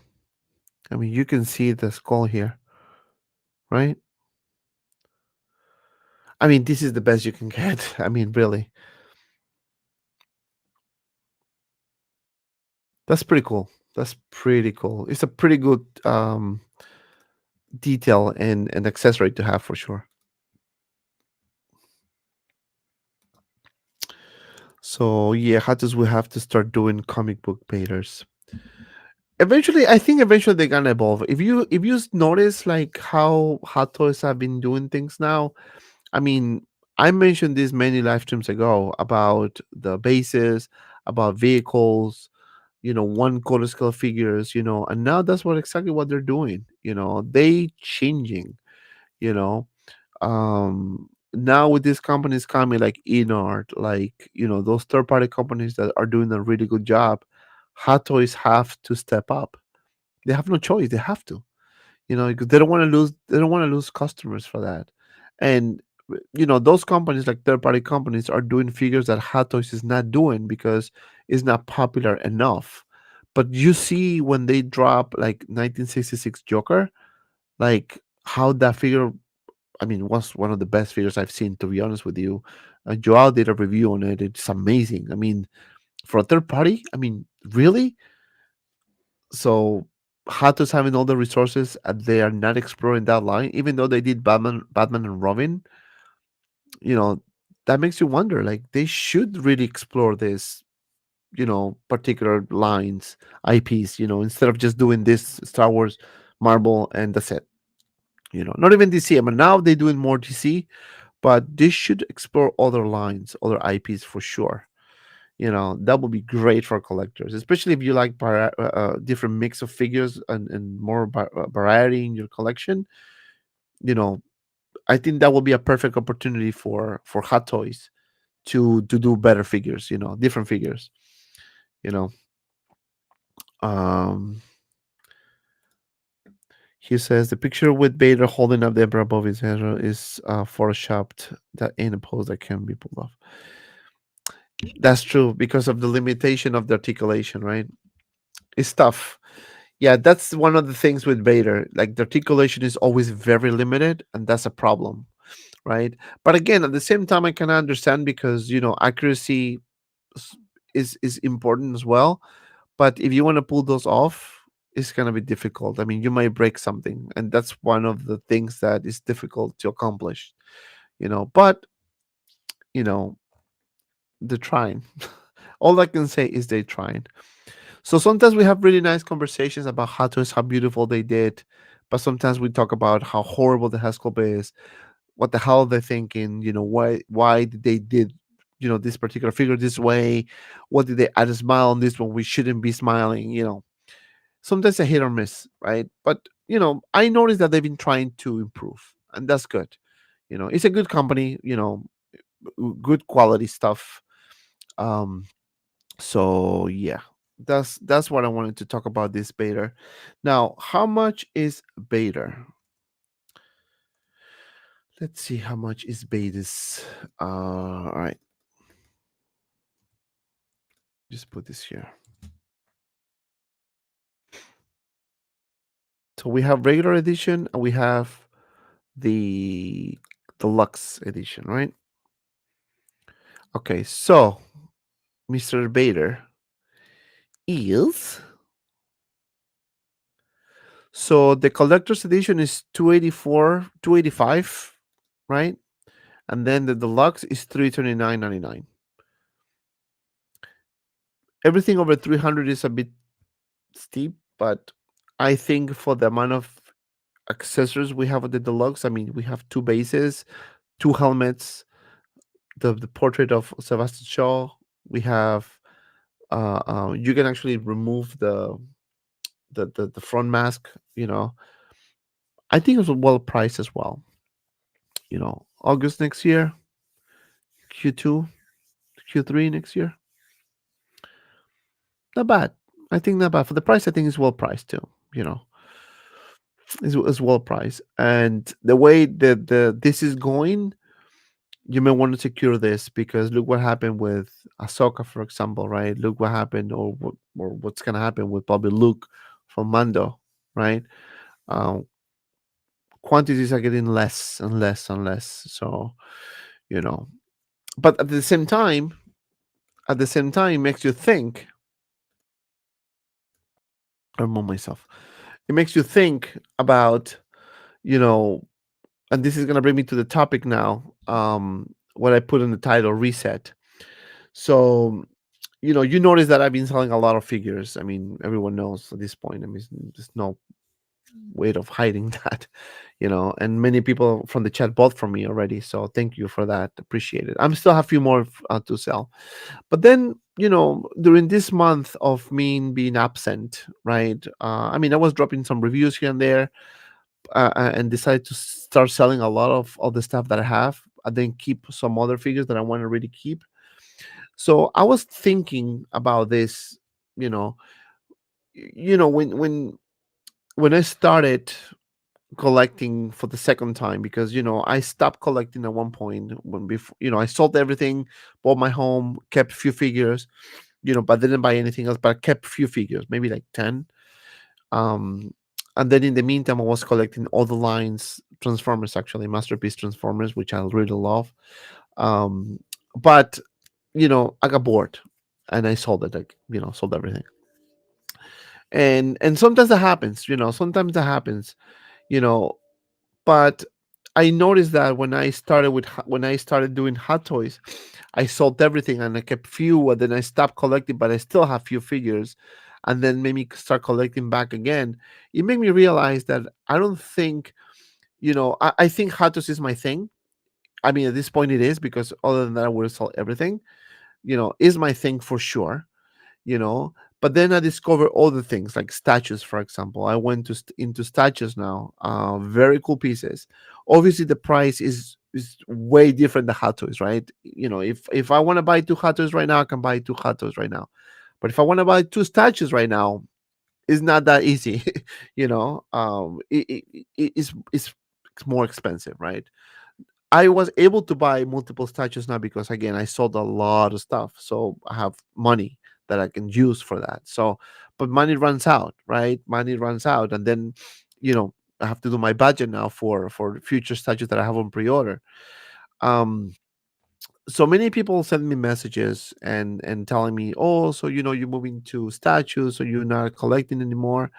I mean you can see the skull here, right? I mean this is the best you can get. I mean really, that's pretty cool. That's pretty cool. It's a pretty good detail and accessory to have for sure. So yeah, Hatters will have to start doing comic book painters. Eventually, I think eventually they're gonna evolve. If you notice like how Hot Toys have been doing things now, I mean, I mentioned this many live streams ago about the bases, about vehicles, one quarter scale figures, and now that's what exactly what they're doing. They changing, you know. Now with these companies coming like Enart, like those third party companies that are doing a really good job, Hot Toys have to step up. They have no choice. They have to, because they don't want to lose. They don't want to lose customers for that. And those companies like third party companies are doing figures that Hot Toys is not doing because it's not popular enough. But you see when they drop like 1966 Joker, like how that figure, I mean, was one of the best figures I've seen, to be honest with you. Joao did a review on it. It's amazing. I mean, for a third party, I mean, really? So Hatos having all the resources and they are not exploring that line, even though they did Batman and Robin, you know, that makes you wonder, like they should really explore this, particular lines, IPs, instead of just doing this Star Wars, Marvel, and that's it. Not even DC. I mean, now they're doing more DC, but this should explore other lines, other IPs for sure. That would be great for collectors, especially if you like different mix of figures and more variety in your collection. You know, I think that will be a perfect opportunity for Hot Toys to do better figures. Different figures. You know, um, he says the picture with Vader holding up the Emperor above his head is photoshopped. That ain't a pose that can be pulled off. That's true because of the limitation of the articulation, right? It's tough. Yeah, that's one of the things with Vader. Like the articulation is always very limited, and that's a problem, right? But again, at the same time, I can understand because accuracy s- is important as well. But if you want to pull those off, it's gonna be difficult. I mean, you might break something, and that's one of the things that is difficult to accomplish. But you know they're trying. All I can say is they're trying. So sometimes we have really nice conversations about how beautiful they did, but sometimes we talk about how horrible the Haskell is. What the hell they're thinking? Why did they did this particular figure this way? What did they add a smile on this one? We shouldn't be smiling. Sometimes a hit or miss, right? But I noticed that they've been trying to improve, and that's good. It's a good company. Good quality stuff. Um, so yeah, that's what I wanted to talk about this beta. Now, how much is beta? Let's see how much is betas. All right, just put this here. So we have regular edition and we have the deluxe edition, right? Okay, so Mr. Bader is, so the collector's edition is 284, 285, right? And then the deluxe is 329.99. Everything over 300 is a bit steep, but I think for the amount of accessories we have with the deluxe, I mean, we have two bases, two helmets, the portrait of Sebastian Shaw. We have you can actually remove the front mask. I think it's well priced as well. August next year, Q2, Q3 next year. Not bad. I think not bad for the price. I think it's well priced too. You know, is well priced, and the way that this is going, you may want to secure this because look what happened with Ahsoka, for example, right? Look what happened, or what's gonna happen with probably Luke from Mando, right? Um, Quantities are getting less and less and less. So you know, but at the same time, it makes you think. I remove myself. It makes you think about you know, and this is gonna bring me to the topic now. What I put in the title, reset. So, you notice that I've been selling a lot of figures. I mean, everyone knows at this point. I mean, there's no way of hiding that, and many people from the chat bought from me already. So thank you for that. Appreciate it. I'm still have a few more to sell. But then, during this month of me being absent, right? I mean, I was dropping some reviews here and there, and decided to start selling a lot of all the stuff that I have, and then keep some other figures that I want to really keep. So I was thinking about this, you know, when I started collecting for the second time, because I stopped collecting at one point when before, I sold everything, bought my home, kept a few figures, but didn't buy anything else, but I kept a few figures, maybe like 10. um and then in the meantime I was collecting all the lines Transformers, actually Masterpiece Transformers, which I really love. But I got bored and I sold it, like, sold everything. And sometimes that happens, sometimes that happens, you know but I noticed that when I started doing hot toys, I sold everything and I kept few, and then I stopped collecting, but I still have few figures, and then made me start collecting back again. It made me realize that I don't think, I think hot toys is my thing. I mean, at this point it is, because other than that, I would have sold everything. Is my thing for sure, you know but then I discovered other things like statues, for example. I went into statues now. Very cool pieces. Obviously the price is way different than hot toys, right? If I want to buy two hot toys right now, I can buy two hot toys right now. But if I want to buy two statues right now, it's not that easy. It's more expensive, right? I was able to buy multiple statues now because, again, I sold a lot of stuff, so I have money that I can use for that. So, but money runs out, right? Money runs out, and then, I have to do my budget now for future statues that I have on pre-order. Um, so many people send me messages and telling me, "Oh, so you're moving to statues, so you're not collecting anymore."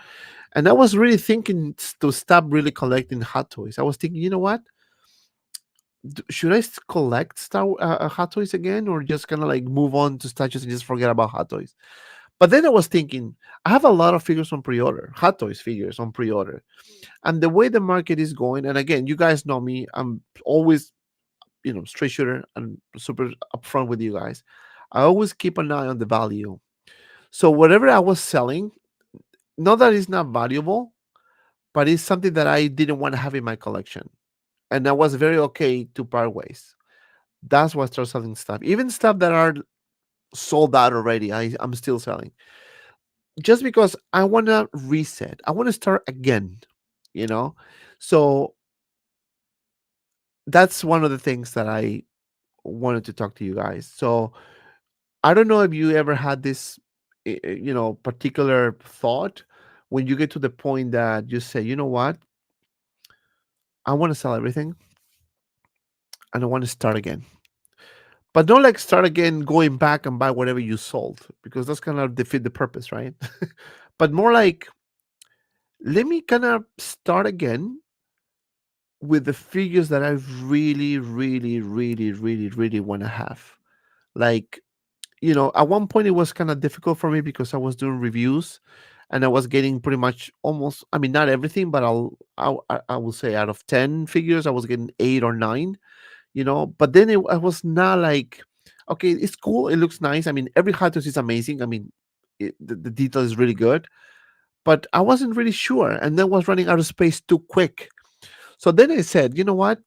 And I was really thinking to stop really collecting hot toys. I was thinking, you know what? Should I collect hot toys again, or just kind of like move on to statues and just forget about hot toys? But then I was thinking, I have a lot of figures on pre-order, hot toys figures on pre-order, and the way the market is going. And again, you guys know me; I'm always, straight shooter and super upfront with you guys. I always keep an eye on the value. So whatever I was selling, not that it's not valuable, but it's something that I didn't want to have in my collection, and I was very okay to part ways. That's why I start selling stuff. Even stuff that are sold out already, I'm still selling. Just because I want to reset. I want to start again, you know? So that's one of the things that I wanted to talk to you guys. So I don't know if you ever had this, particular thought when you get to the point that you say, you know what? I want to sell everything and I want to start again. But don't like start again going back and buy whatever you sold, because that's kind of defeat the purpose, right? But more like, let me kind of start again with the figures that I really, really, really, really, really want to have. Like, at one point it was kind of difficult for me because I was doing reviews and I was getting pretty much almost, I mean, not everything, but I will say out of 10 figures, I was getting 8 or 9. But then I was not like, okay, it's cool, it looks nice. I mean, every hot toys is amazing. I mean, the detail is really good, but I wasn't really sure, and then was running out of space too quick. So then I said, you know what?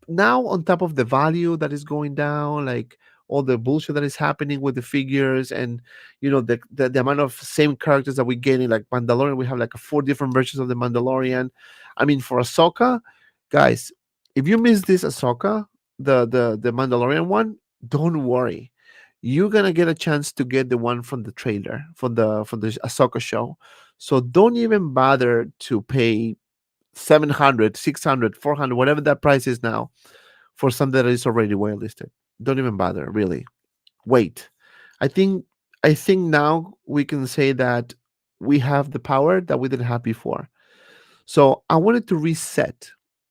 Now, on top of the value that is going down, like all the bullshit that is happening with the figures, and the amount of same characters that we're getting, like Mandalorian, we have like 4 different versions of the Mandalorian. I mean, for Ahsoka, guys, if you miss this Ahsoka, the Mandalorian one, don't worry. You're gonna get a chance to get the one from the trailer, from the Ahsoka show. So don't even bother to pay 700, 600, 400, whatever that price is now, for something that is already well listed. Don't even bother, really. Wait. I think I think now we can say that we have the power that we didn't have before. So I wanted to reset.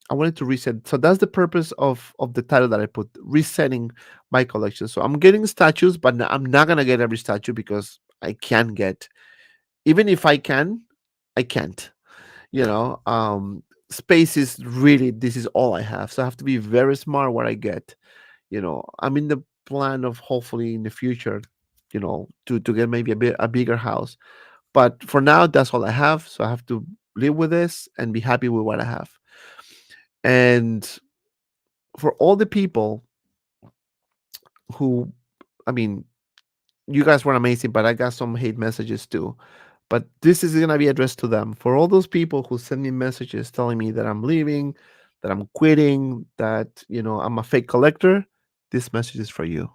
I wanted to reset. So that's the purpose of the title that I put, resetting my collection. So I'm getting statues, but I'm not gonna get every statue because I can't get. Even if I can, I can't. You know, space is really, this is all I have. So I have to be very smart what I get. I'm in the plan of hopefully in the future, to get maybe a bigger house. But for now, that's all I have. So I have to live with this and be happy with what I have. And for all the people who, I mean, you guys were amazing, but I got some hate messages too. But this is going to be addressed to them. For all those people who send me messages telling me that I'm leaving, that I'm quitting, that, I'm a fake collector, this message is for you.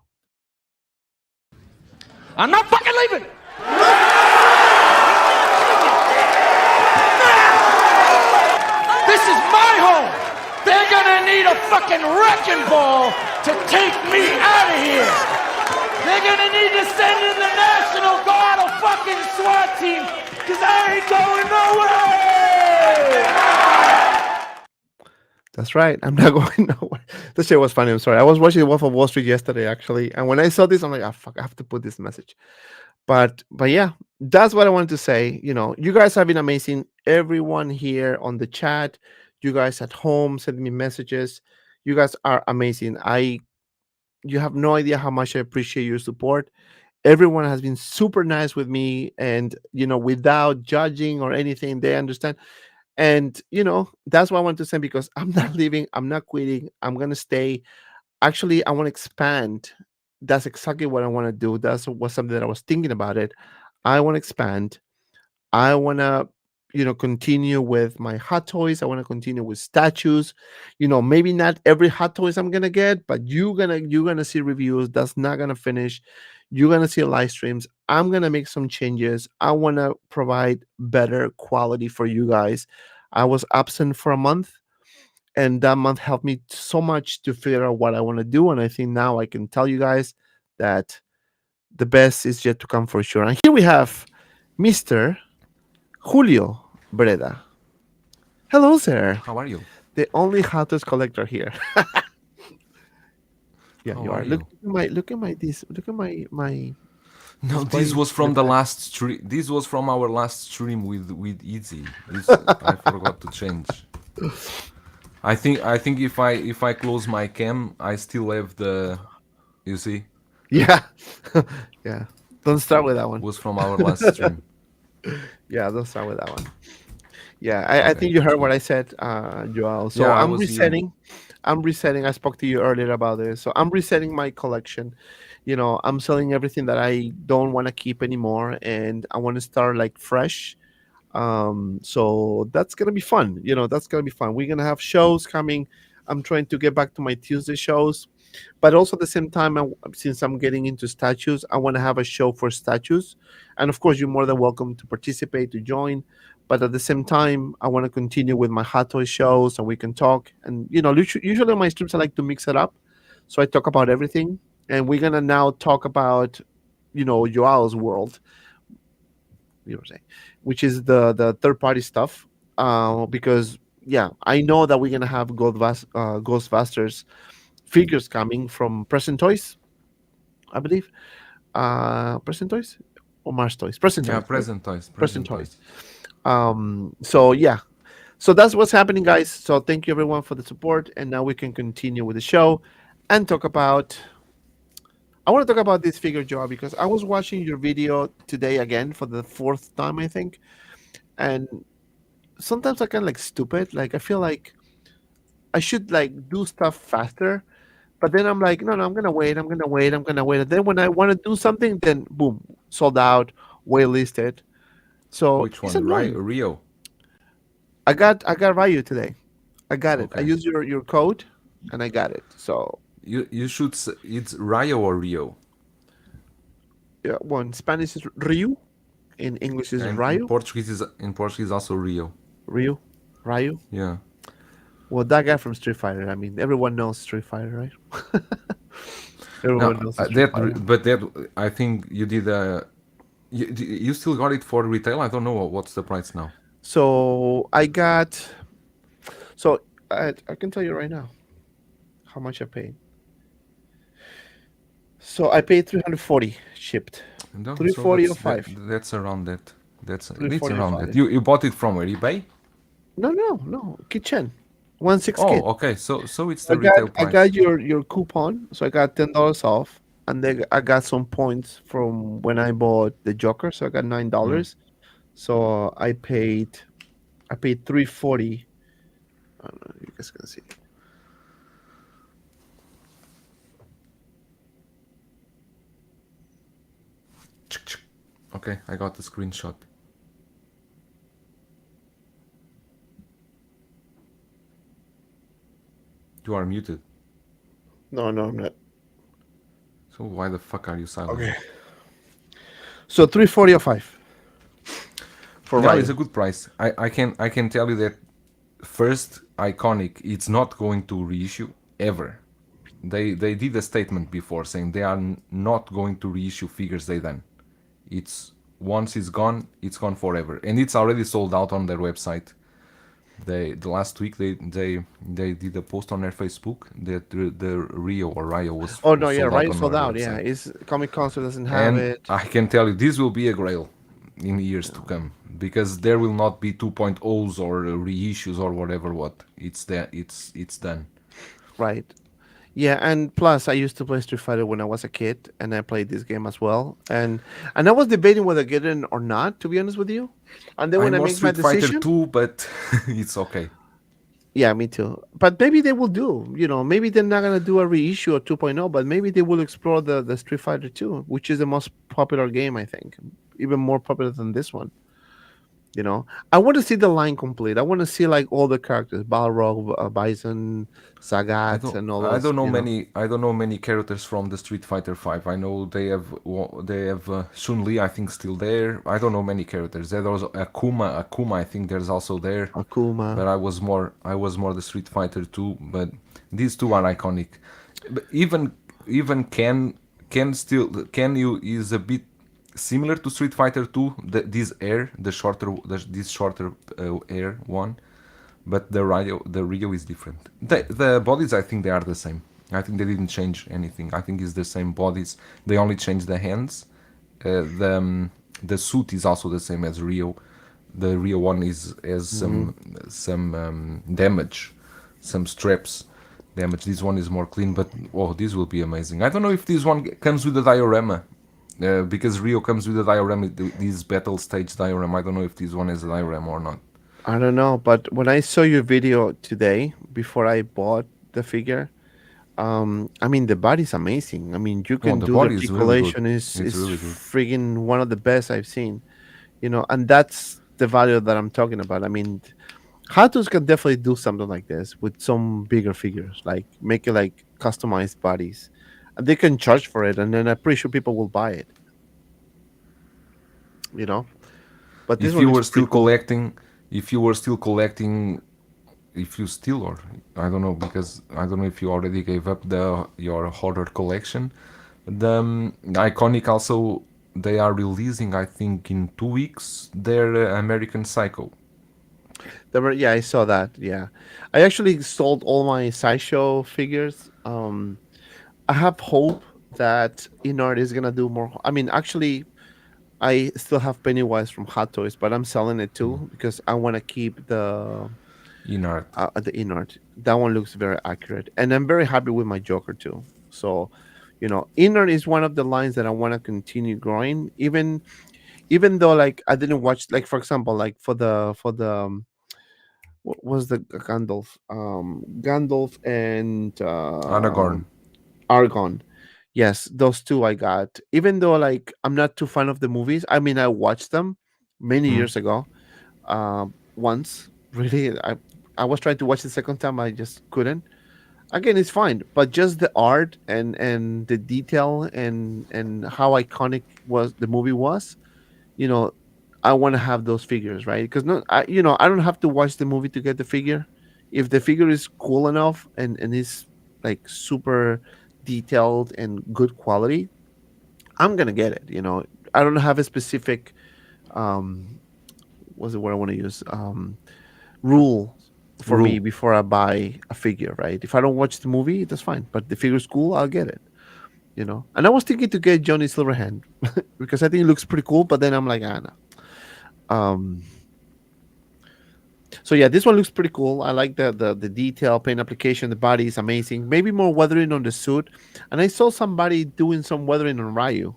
I'm not fucking leaving! This is my home! They're gonna need a fucking wrecking ball to take me out of here! They're gonna need to send in the National Guard or fucking SWAT team, because I ain't going nowhere! That's right. I'm not going nowhere. This shit was funny. I'm sorry. I was watching Wolf of Wall Street yesterday, actually, and when I saw this, I'm like, fuck, I have to put this message. But yeah, that's what I wanted to say. You guys have been amazing. Everyone here on the chat, you guys at home sending me messages. You guys are amazing. You have no idea how much I appreciate your support. Everyone has been super nice with me, and without judging or anything, they understand. And that's what I want to say, because I'm not leaving, I'm not quitting, I'm gonna stay. Actually, I want to expand. That's exactly what I want to do. That's was something that I was thinking about it. I want to expand. I want to, continue with my hot toys. I want to continue with statues. Maybe not every hot toys I'm gonna get, but you're gonna see reviews. That's not gonna finish. You're gonna see live streams. I'm gonna make some changes. I want to provide better quality for you guys. I was absent for a month, and that month helped me so much to figure out what I want to do. And I think now I can tell you guys that the best is yet to come for sure. And here we have Mr. Julio Breda. Hello, sir. How are you? The only hottest collector here. Yeah, How you are are. you? Look at my No, this display was from the reflex. last stream. This was from our last stream with Easy. This I forgot to change. I think if I close my cam, I still have the. You see, Yeah. Yeah. Don't start with that one. was from our last stream. Yeah, don't start with that one. Yeah, I Okay, think you heard what good. I said, Joel. So Yeah, I I'm was hearing. resetting. I'm resetting. I spoke to you earlier about this. So I'm resetting my collection. I'm selling everything that I don't want to keep anymore, and I want to start like fresh. So that's gonna be fun. That's gonna be fun. We're gonna have shows coming. I'm trying to get back to my Tuesday shows, but also at the same time, since I'm getting into statues, I want to have a show for statues. And of course, you're more than welcome to participate, to join. But at the same time, I want to continue with my hot toy shows, and we can talk. And usually on my streams, I like to mix it up, so I talk about everything. And we're gonna now talk about, Joao's world, saying, which is the third party stuff. Because yeah, I know that we're gonna have Ghostbusters figures coming from Present Toys, I believe. Present Toys or Mars Toys? Present Yeah, Toys, right? present toys, Present present Toys. toys. So yeah, so that's what's happening, guys. So thank you everyone for the support, and now we can continue with the show and talk about. I want to talk about this figure, Joe, because I was watching your video today again for the fourth time, I think, and sometimes I kind of like stupid. Like I feel like I should like do stuff faster, but then I'm like, no, I'm gonna wait. I'm gonna wait. I'm gonna wait. And then when I want to do something, then boom, sold out, waitlisted. So Which it's one? Right, annoying. Rio. I got Ryu today. I got it. I Okay. used your code, and I got it. So You should. It's Rio or Rio. yeah, well, in Spanish is Ryu, in English is And in Ryu, Portuguese is in Portuguese also Rio. Ryu, Ryu. Yeah. Well, that guy from Street Fighter. I mean, everyone knows Street Fighter, right? Everyone Now knows Street that Fighter. but that I think you did. You still got it for retail. I don't know what's the price now. So I got. So I can tell you right now how much I paid. So I paid 340 shipped. No, Three so forty or that five. that's around that. Three It's forty or around that. five. You bought it from where? eBay? No. Kitchen. 1 6 Oh, kit. okay. So it's I the got retail I got price. your coupon, so I got $10 off, and then I got some points from when I bought the Joker, so I got Mm. $9. So I paid 340. I don't know, you guys can see. Okay, I got the screenshot. You are muted. No, I'm not. So why the fuck are you silent? Okay. So 340 or five for No, it's Ryo. a good price. I can tell you that first iconic. It's not going to reissue ever. They did a statement before saying they are not going to reissue figures they done. It's once it's gone forever, and it's already sold out on their website. The last week they did a post on their Facebook that the Rio or Rio Oh no, was yeah, sold out Ryo on sold our out. Yeah, website. it's Comic Con so doesn't have And it. I can tell you this will be a grail in years to Yeah, come because there will not be 2.0s or reissues or whatever what. It's there, it's done. right. Yeah, and plus I used to play Street Fighter when I was a kid, and I played this game as well. And I was debating whether get it or not, to be honest with you. And then I'm when I more make my Street Fighter decision, 2, but it's okay. yeah, me too. But maybe they will do. Maybe they're not gonna do a reissue or 2.0, but maybe they will explore the Street Fighter 2, which is the most popular game, I think, even more popular than this one. I want to see the line complete. I want to see like all the characters: Balrog, Bison, Sagat, and all I those. don't know many characters from the Street Fighter 5. I know they have Chun Li, I think, still there. I don't know many characters. There was Akuma I think there's also there. Akuma. But I was more the Street Fighter 2, but these two are iconic. But even Ken you is a bit similar to Street Fighter 2. This air, this shorter air one, but the Rio is different. The bodies, I think they are the same. I think they didn't change anything. I think it's the same bodies. They only changed the hands. The suit is also the same as Rio. The Rio one is has Hmm. some damage, some straps damage. This one is more clean, but oh, this will be amazing. I don't know if this one comes with a diorama. Because Rio comes with a diorama, this battle stage diorama. I don't know if this one has a diorama or not. I don't know, but when I saw your video today before I bought the figure, I mean the body's amazing. I mean you Oh, can the do the body is really good. articulation is It's really good. friggin' one of the best I've seen. And that's the value that I'm talking about. I mean, Hatus can definitely do something like this with some bigger figures, like make it like customized bodies. And they can charge for it, and then I'm pretty sure people will buy it. You know, but this If one you looks were pretty still cool. collecting, if you were still collecting, if you still or I don't know because I don't know if you already gave up your horror collection. The iconic also they are releasing I think in 2 weeks their American Psycho. Yeah, I saw that. Yeah, I actually sold all my sideshow figures. I have hope that Inart is gonna do more. I mean, actually, I still have Pennywise from Hot Toys, but I'm selling it too because I want to keep In art. the Inart. That one looks very accurate, and I'm very happy with my Joker too. So, Inart is one of the lines that I want to continue growing, even though like I didn't watch, like for example, like for the what was the Gandalf? Gandalf and Aragorn. Argon. Yes, those two I got. Even though like I'm not too fan of the movies. I mean, I watched them many Hmm? years ago. Once really, I was trying to watch the second time. I just couldn't. Again, it's fine, but just the art and the detail and how iconic was the movie was. You know, I want to have those figures, right? Because no, I don't have to watch the movie to get the figure. If the figure is cool enough and is like super detailed and good quality, I'm gonna get it. I don't have a specific what's the word I want to use rule. for me Rule. before I buy a figure, right? If I don't watch the movie, that's fine. But the figure's cool, I'll get it. And I was thinking to get Johnny Silverhand because I think it looks pretty cool. But then I'm like, ah, no. So yeah, this one looks pretty cool. I like the detail, paint application. The body is amazing. Maybe more weathering on the suit. And I saw somebody doing some weathering on Ryu,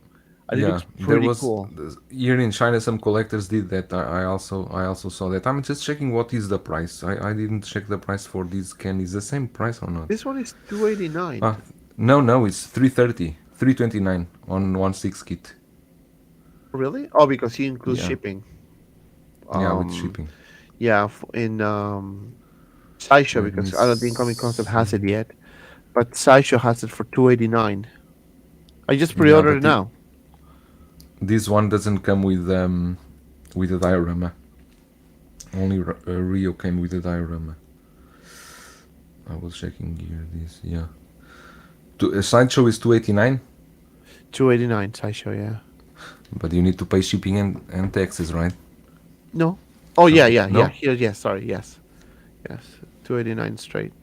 and it Yeah, looks there pretty was cool. here in China some collectors did that. I also saw that. I'm just checking what is the price. I didn't check the price for this can. Is the same price or not? This one is 289. Ah, no, it's 330, 329 on 1/6 kit. Really? Oh, because he includes Yeah, shipping. yeah, with Um, shipping. yeah, in Sideshow Let me because I don't think Comic Concept has it see. yet, but Sideshow has it for 289. I just Yeah, pre-ordered it but now. this one doesn't come with a diorama. Only Rio came with a diorama. I was checking here. This, yeah. Sideshow is 289, 289 Sideshow, yeah. but you need to pay shipping and taxes, right? No. Oh yeah, Okay. yeah, yeah. No. Here, yes. Sorry, yes, yes. 289 straight.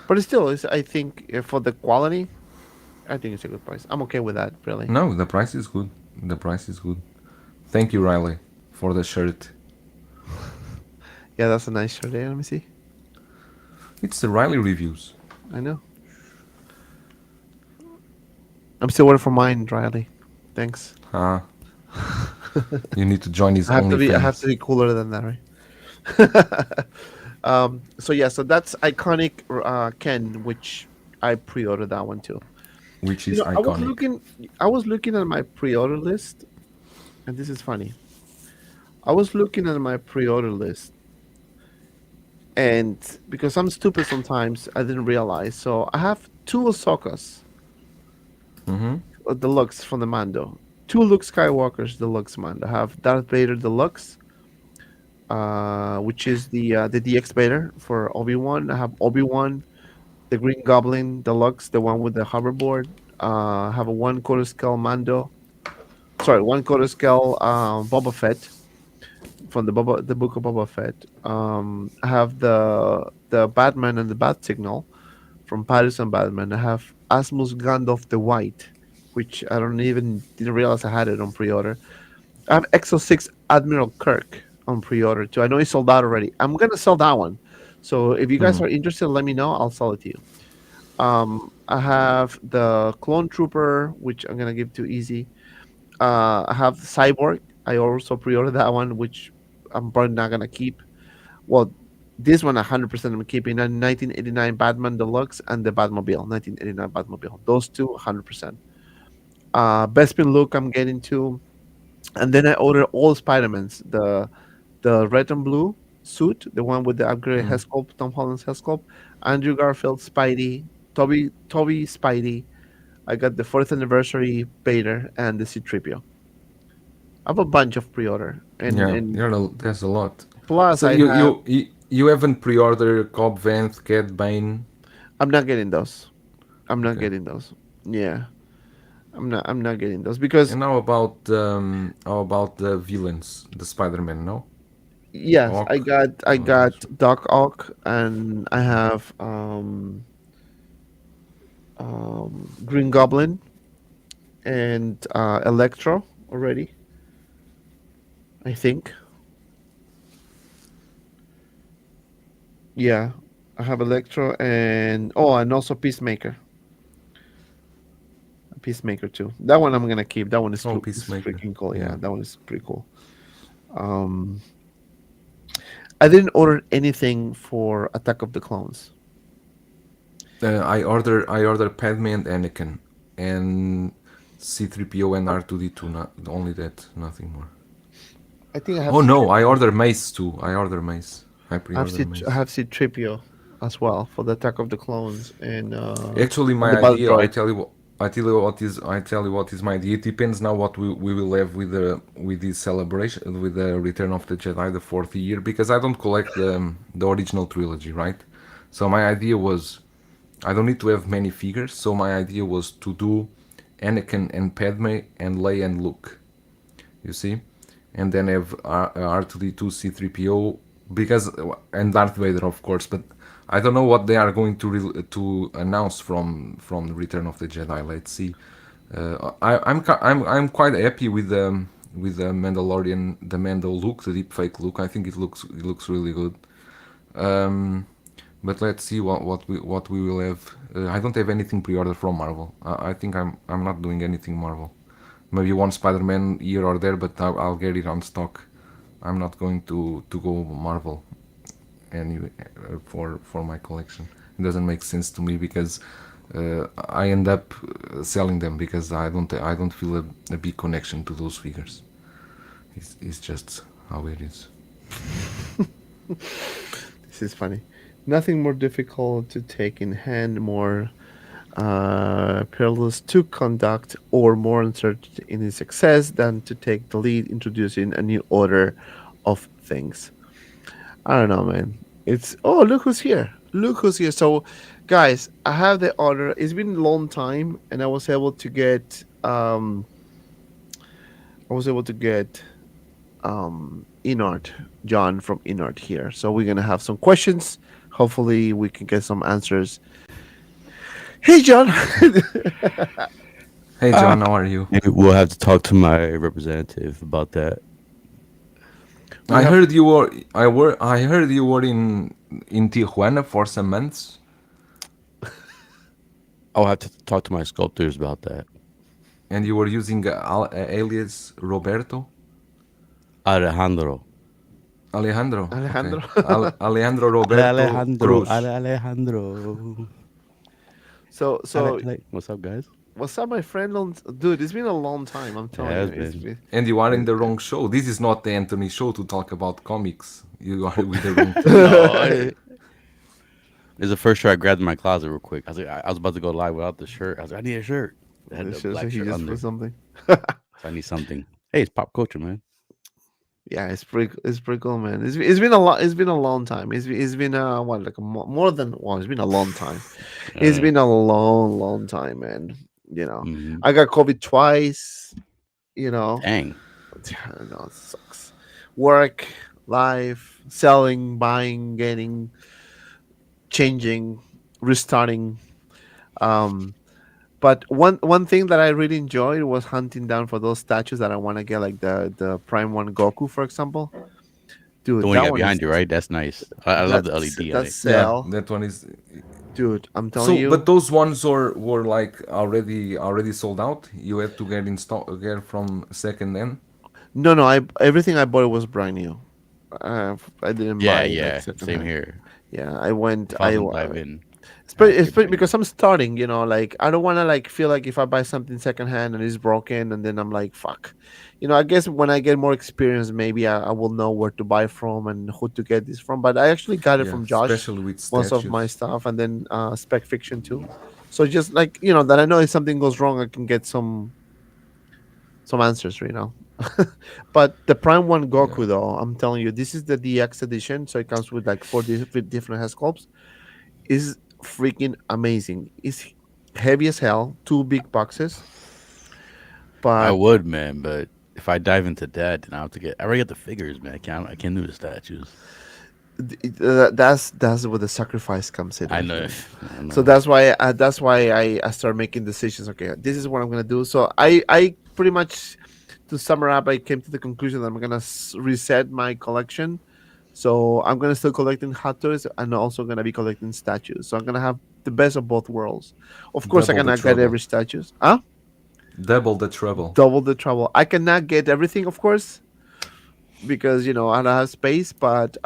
But it's still, I think for the quality, I think it's a good price. I'm okay with that, really. No, the price is good. The price is good. Thank you, Riley, for the shirt. Yeah, that's a nice shirt there. Let me see. It's the Riley reviews. I know. I'm still waiting for mine, Riley. Thanks. Ah, you need to join his I have to OnlyFans, be cooler than that, right? So yeah, so that's iconic Ken, which I pre-ordered that one too. which You is know, iconic. I was looking at my pre-order list, and this is funny. I was looking at my pre-order list, and because I'm stupid sometimes, I didn't realize. So I have two Ahsokas Mm-hmm. deluxe from the Mando, two Luke Skywalkers deluxe Mando. I have Darth Vader deluxe, which is the DX Vader for Obi-Wan. I have Obi-Wan, the Green Goblin deluxe, the one with the hoverboard. I have a one quarter scale Mando. Sorry, one quarter scale Boba Fett from the book of Boba Fett. I have the Batman and the Bat Signal from Paris and Batman. I have Asmus Gandalf the White, which I don't even didn't realize I had it on pre-order. I have Exo 6 Admiral Kirk on pre-order too. I know it's sold out already. I'm gonna sell that one. So if you guys Hmm. are interested, let me know. I'll sell it to you. I have the Clone Trooper, which I'm gonna give to Easy. I have Cyborg. I also pre-ordered that one, which I'm probably not gonna keep. Well, this one 100% I'm keeping. A 1989 Batman Deluxe and the Batmobile, 1989 Batmobile. Those two 100%. Bespin look I'm getting to, and then I ordered all Spider-Mans. The red and blue suit, the one with the upgraded head sculpt, Tom Holland's head sculpt, Andrew Garfield Spidey, Toby Spidey. I got the fourth anniversary Vader and the C-3PO. I have a bunch of pre-order, Yeah, and there's a lot. plus So I you have. you you, you haven't pre-ordered Cobb Vanth, Cad Bane. I'm not getting those. I'm not Okay. getting those. Yeah, I'm not getting those because And how about the villains, the Spider-Man? No, yes, I Ock. got I Oh, got Doc Ock and I have Green Goblin and Electro already. I think. Yeah, I have Electro and also Peacemaker too. That one I'm gonna keep. That one oh, is Peacemaker. freaking cool. Yeah. Yeah, that one is pretty cool. Um, I didn't order anything for Attack of the Clones. I order Padme and Anakin, and C-3PO and Um, R2D2. Not only that, nothing more. I think I have Oh no, I C-3PO. order Mace too. I order Mace. I pre-order I Mace. have C-3PO as well for the Attack of the Clones Actually, and my the battle idea, droid. I tell you what is my idea. It depends now what we will have with this celebration, with the Return of the Jedi, the 40th year, because I don't collect the original trilogy, right? So my idea was I don't need to have many figures. So my idea was to do Anakin and Padme and Leia and Luke. You see, and then have R2D2, C3PO, because and Darth Vader, of course, but I don't know what they are going to announce from Return of the Jedi. Let's see. I'm quite happy with the Mandalorian, the Mando look, the deep fake look. I think it looks really good. Um, but let's see what we will have. I don't have anything pre-order from Marvel. I think I'm not doing anything Marvel. Maybe one Spider-Man here or there, but I'll get it on stock. I'm not going to go Marvel anyway for my collection. It doesn't make sense to me because I end up selling them because I don't feel a big connection to those figures. It's just how it is. This is funny. Nothing more difficult to take in hand, more perilous to conduct, or more uncertain in its success than to take the lead introducing a new order of things. I don't know, man. It's oh look who's here. Look who's here. So, guys, I have the order. It's been a long time, and I was able to get Inart, John from Inart here. So we're gonna have some questions. Hopefully, we can get some answers. Hey, John. Hey John, how are you? Maybe we'll have to talk to my representative about that. I heard you were in Tijuana for some months, I'll have to talk to my sculptors about that. and you were using alias Roberto Alejandro. Alejandro. Alejandro. Okay. Alejandro Roberto Alejandro. Cruz. Alejandro. So What's up, guys? what's up, my friend? Dude, it's been a long time. I'm telling Yeah, you. it's been. And you are in the wrong show. This is not the Anthony show to talk about comics. You are with the wrong. No, it's the first shirt I grabbed in my closet real quick. I was about to go live without the shirt. I was like, I need a shirt. It had It's the just black he shirt just under. put something. So I need something. Hey, it's pop culture, man. Yeah, it's pretty cool, man. It's been a lot. It's been a long time. It's been what like more than well. It's been a long time. It's been a long time, man. You know, Mhm. I got COVID twice. You know, Dang. I know it sucks. Work, life, selling, buying, getting, changing, restarting. Um, but one thing that I really enjoyed was hunting down for those statues that I want to get, like the Prime One Goku, for example. The Dude, one you that got one is behind you, right? That's nice. I love the LED on that it. Yeah, sale, that one is. dude. I'm telling So, but you, those ones were like already sold out. You had to get get from second hand. no, everything I bought was brand new. I didn't Yeah, buy like yeah. second Same hand. here. Yeah, I went. If I was gonna dive in, Because I'm starting, like I don't want to like feel like if I buy something secondhand and it's broken, and then I'm like, fuck. I guess when I get more experience, maybe I will know where to buy from and who to get this from. But I actually got it Yeah, from Josh, especially with most of my statues. stuff, and then Spec Fiction too. So just like that I know if something goes wrong, I can get some answers, But the Prime One Yeah, Goku, though, I'm telling you, this is the DX edition, so it comes with like four different head sculpts. Is freaking amazing. It's heavy as hell, two big boxes, I but would, man. But if I dive into that, then I have to get. I already got the figures, man. I can't do the statues. that's where the sacrifice comes in, I my know. friend. I So know. that's why I start making decisions. Okay, this is what I'm gonna do. So I pretty much, to sum up, I came to the conclusion that I'm gonna reset my collection. So I'm gonna still collecting hot toys and also gonna be collecting statues. So I'm gonna have the best of both worlds. Of course, I double the cannot get trouble. every statues. Huh? Double the trouble. Double the trouble. I cannot get everything, of course, because I don't have space. But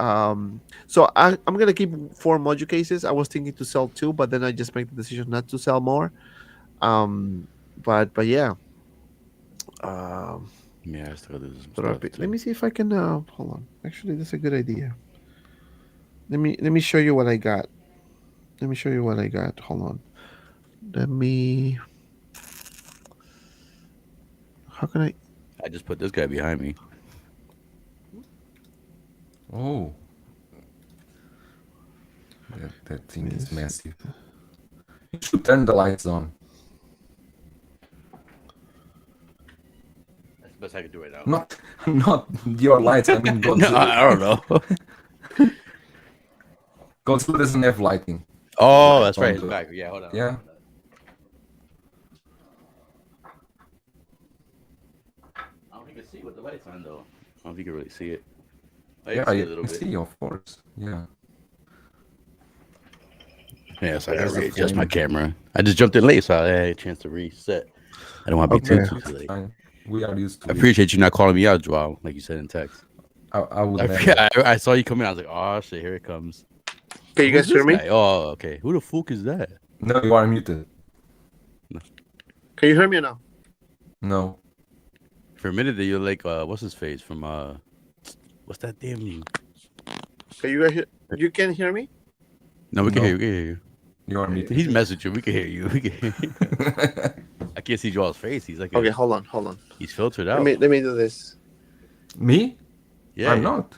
so I'm gonna keep four module cases. I was thinking to sell two, but then I just make the decision not to sell more. Um, but yeah. Um, Yeah, I still do some stuff Let too. me see if I can. Hold on. Actually, that's a good idea. Let me show you what I got. Let me show you what I got. Hold on. Let me. How can I? I just put this guy behind me. Oh, that thing is Yes. massive. You should turn the lights on. That's the best I can do right now. Not not your lights. I mean No, I Godzilla. don't know. Godzilla doesn't have lighting. Oh, that's On right. His the- back. Yeah, hold on. Yeah. I don't think you can see with the lights on though. I don't know if you can really see it. I Yeah, can see you a little can bit. see, of course. Yeah. Yeah, so I There's gotta a readjust my flame. camera. I just jumped in late, so I had a chance to reset. I don't want to be Okay. too late. Fine. We are used to I it. appreciate you not calling me out, Joao, like you said in text. I would I, never. forgot, I saw you come in. I was like, oh shit, here it comes. Can you Who's guys hear this me? guy? Oh, okay. Who the fuck is that? No, you are muted. Can you hear me now? No. For a minute, you're like, what's his face from what's that damn? Can you guys hear? You can hear me? No, we can No. hear you. We can hear you. You are muted. He's messaging. We can hear you. We can hear you. I can't see Joel's face. He's like, Okay, hold on. he's filtered Let out. me do this. Me? Yeah, I'm yeah. not.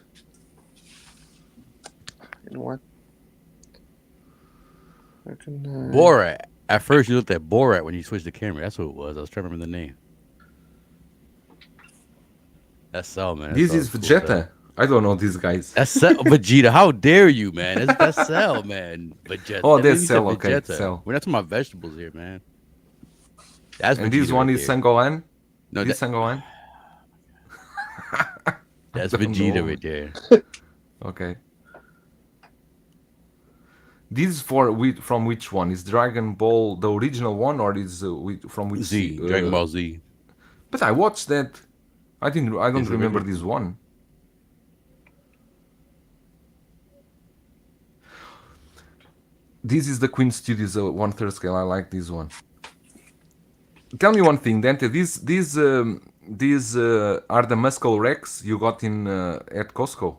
You know what? I can, Borat. At first, you looked at Borat when you switched the camera. That's who it was. I was trying to remember the name. That's Cell, man. This Cell is cool, Vegeta. man. I don't know these guys. That's Cell. Vegeta. How dare you, man? That's Cell, man. Vegeta. Oh, That that's means you said Cell, okay, Vegeta. Cell. We're not talking about vegetables here, man. That's And Vegeta this one right is there. Sangohan. No, This Sangohan. that's I don't Vegeta know. right there. Okay. This is from which one? Is Dragon Ball the original one, or is from which Z. Dragon Ball Z. But I watched that. I don't Is it remember really? this one. This is the Queen Studios 1/3 scale. I like this one. Tell me one thing, Dante. These are the muscle Rex you got in at Costco.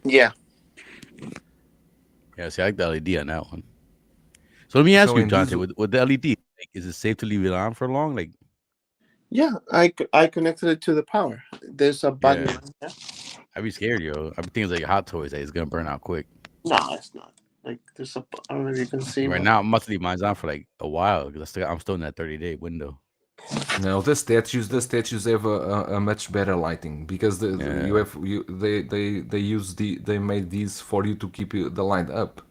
yeah. Yeah, see, I like the LED on that one. So let me ask So you, in Dante, these- with the LED, like, is it safe to leave it on for long? Like, Yeah, I connected it to the power. There's a button. Yeah. Yeah. I'd be scared, yo. I think it's like hot toys that it's gonna burn out quick. No, it's not. Like there's a. I don't know if you can see. Right but- now, I'm about to leave mine on for like a while because I'm still in that 30-day window. No, the statues have a much better lighting because they made these for you to keep the light up.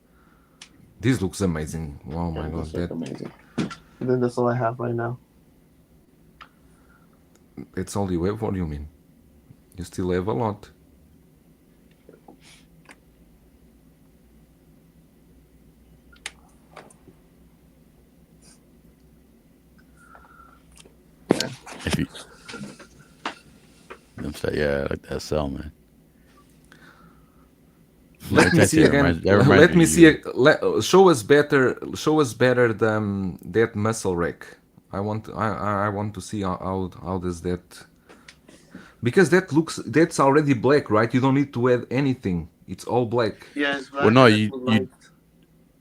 This looks amazing. Oh my god, That's amazing. And then that's all I have right now. it's all you have. What do you mean? You still have a lot. If you, I'm saying, yeah, I like that cell, man. Let me That's see it, again. that reminds Let me of see. you. Show us better. Show us better that muscle rack. I want to see how does that. Because that's already black, right? You don't need to add anything. It's all black. Yeah, it's black. Well, no, and you- it's light.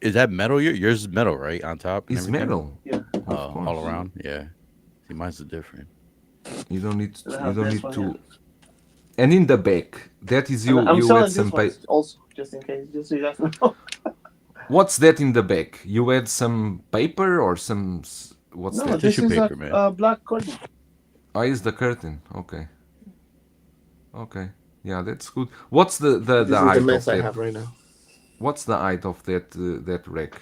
Is that metal? Yours is metal, right? On top? and It's everything? metal. Yeah. All around? Yeah. See, mine's different. You don't need. And I You have don't this need one to. here. And in the back, that is you. I'm You selling add this some one paper. also, just in case, just so you guys know. What's that in the back? You add some paper or some. What's No, that? this Tissue is paper, man. a black curtain. Oh, is the curtain? Okay. Okay. Yeah, that's good. What's the This is height the of mess I that? have right now. What's the height of that rack?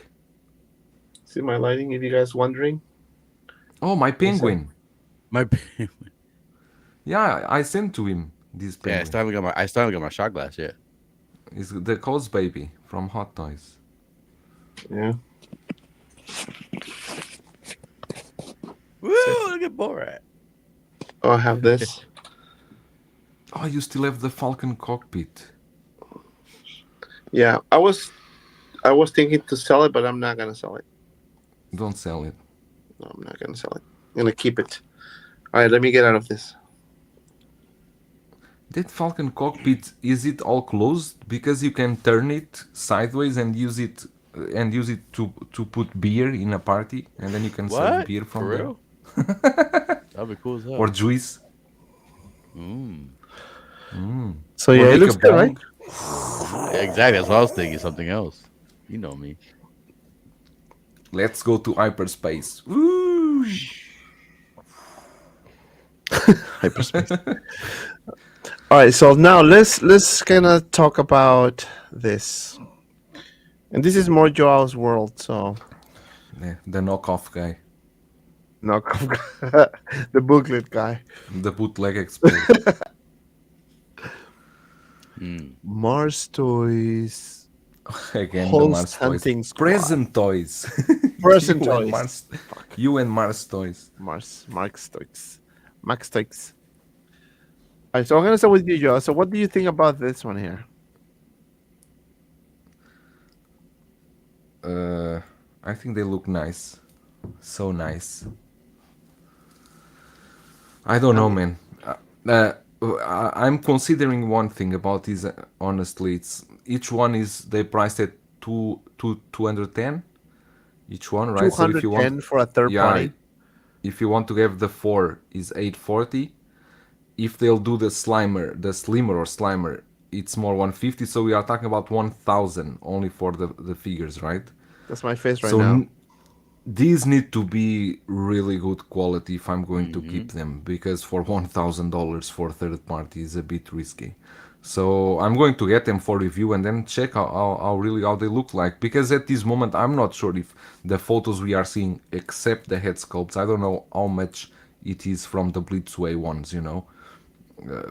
See my lighting, if you guys wondering. Oh, my penguin. My Yeah, I sent to him this Yeah, penguin. I still haven't got my shot glass yet. It's the Cos Baby from Hot Toys. Yeah. Woo! Look at Borat. Oh, I have this. Oh, you still have the Falcon cockpit. Yeah, I was thinking to sell it, but I'm not gonna sell it. Don't sell it. No, I'm not gonna sell it. I'm gonna keep it. All right, let me get out of this. That Falcon cockpit, is it all closed? Because you can turn it sideways and use it to put beer in a party, and then you can serve What? beer from For there. real? That'd be cool as hell. Or juice. So Or yeah, make it looks a good, right? bong. Yeah, exactly. That's what I was thinking. Something else. You know me. Let's go to hyperspace. Woo! Hyperspace. All right, so now let's kind of talk about this. And this is more Joao's world, so The knockoff guy, knock the booklet guy. the bootleg expert. Mm. Mars Toys, Again, the Host Mars toys, Hunting Squad, present toys. Person you and Toys. Mars, Fuck. you and Mars toys. Max Toys. Max Toys. All right, so I'm gonna start with you, Joe. So, what do you think about this one here? Uh, I think they look nice, so nice. I don't I know, mean, man. Uh, I'm considering one thing about these. Honestly, it's each one is they priced at 210 each one, right? So if you want, 210 for a third yeah, party. if you want to have the four is 840. If they'll do the slimmer or slimer, it's more 150. So we are talking about 1000 only for the figures, right? That's my face right So now. these need to be really good quality if I'm going to Hmm. keep them, because for $1,000 for third party is a bit risky. So I'm going to get them for review and then check how really how they look like, because at this moment I'm not sure if the photos we are seeing, except the head sculpts, I don't know how much it is from the Blitzway ones,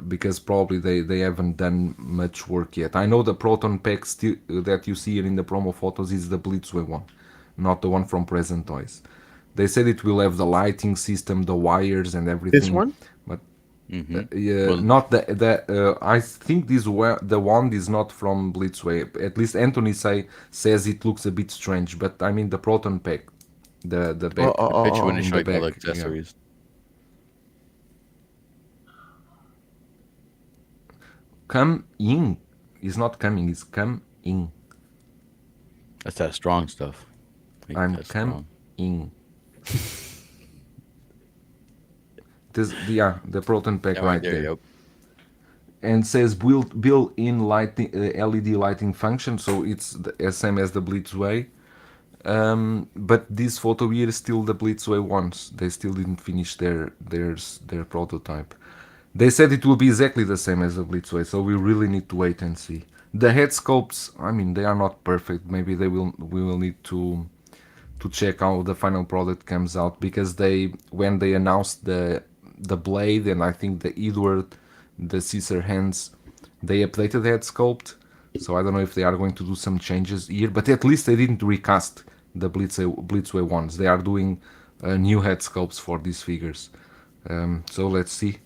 because probably they haven't done much work yet. I know the Proton pack that you see here in the promo photos is the Blitzway one, not the one from Present Toys. They said it will have the lighting system, the wires, and This everything, one? but Hmm. Well, not the. I think the wand is not from Blitzway. At least Anthony says it looks a bit strange, but I mean the Proton pack, the Oh, back oh, the oh, picture when oh. they in show the like all the back, yeah. accessories. Come in is not coming, it's come in. That's that strong stuff. Make I'm that come strong. in. This yeah, the proton pack Yeah, right right there. there, Yep. and says built-in lighting, LED lighting function, so it's the same as the Blitzway. But this photo here is still the Blitzway ones. They still didn't finish their prototype. They said it will be exactly the same as the Blitzway, so we really need to wait and see. The head sculpts, I mean, they are not perfect. Maybe we will need to check how the final product comes out, because when they announced the blade and I think the Edward, the Caesar hands, they updated the head sculpt. So I don't know if they are going to do some changes here, but at least they didn't recast the Blitzway ones. They are doing new head sculpts for these figures. So let's see.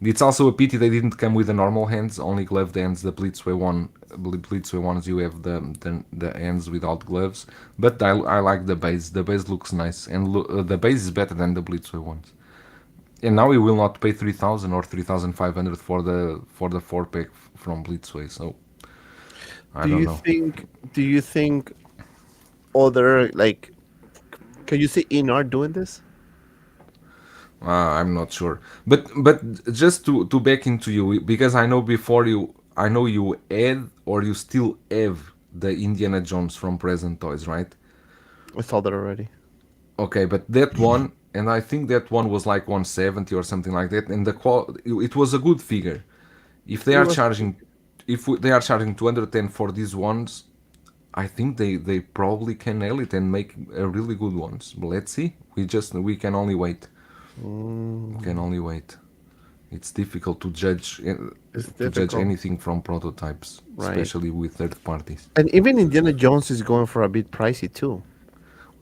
It's also a pity they didn't come with the normal hands, only gloved hands. The Blitzway ones, you have the hands without gloves. But I like the base. The base looks nice, and the base is better than the Blitzway ones. And now we will not pay 3,000 or 3,500 for the four pack from Blitzway. So I Do don't you know. think? Do you think other like? Can you see Inar doing this? I'm not sure, but just to back into you, because I know before you, I know you had or you still have the Indiana Jones from Present Toys, right? I saw that already. Okay, but that one, and I think that one was like 170 or something like that, and it was a good figure. If they It are was. charging, if they are charging 210 for these ones, I think they probably can nail it and make a really good ones. But let's see. We can only wait. We can Mm, only wait. It's difficult it's to judge difficult, anything from prototypes, right? especially with third parties. And even Indiana Jones is going for a bit pricey too.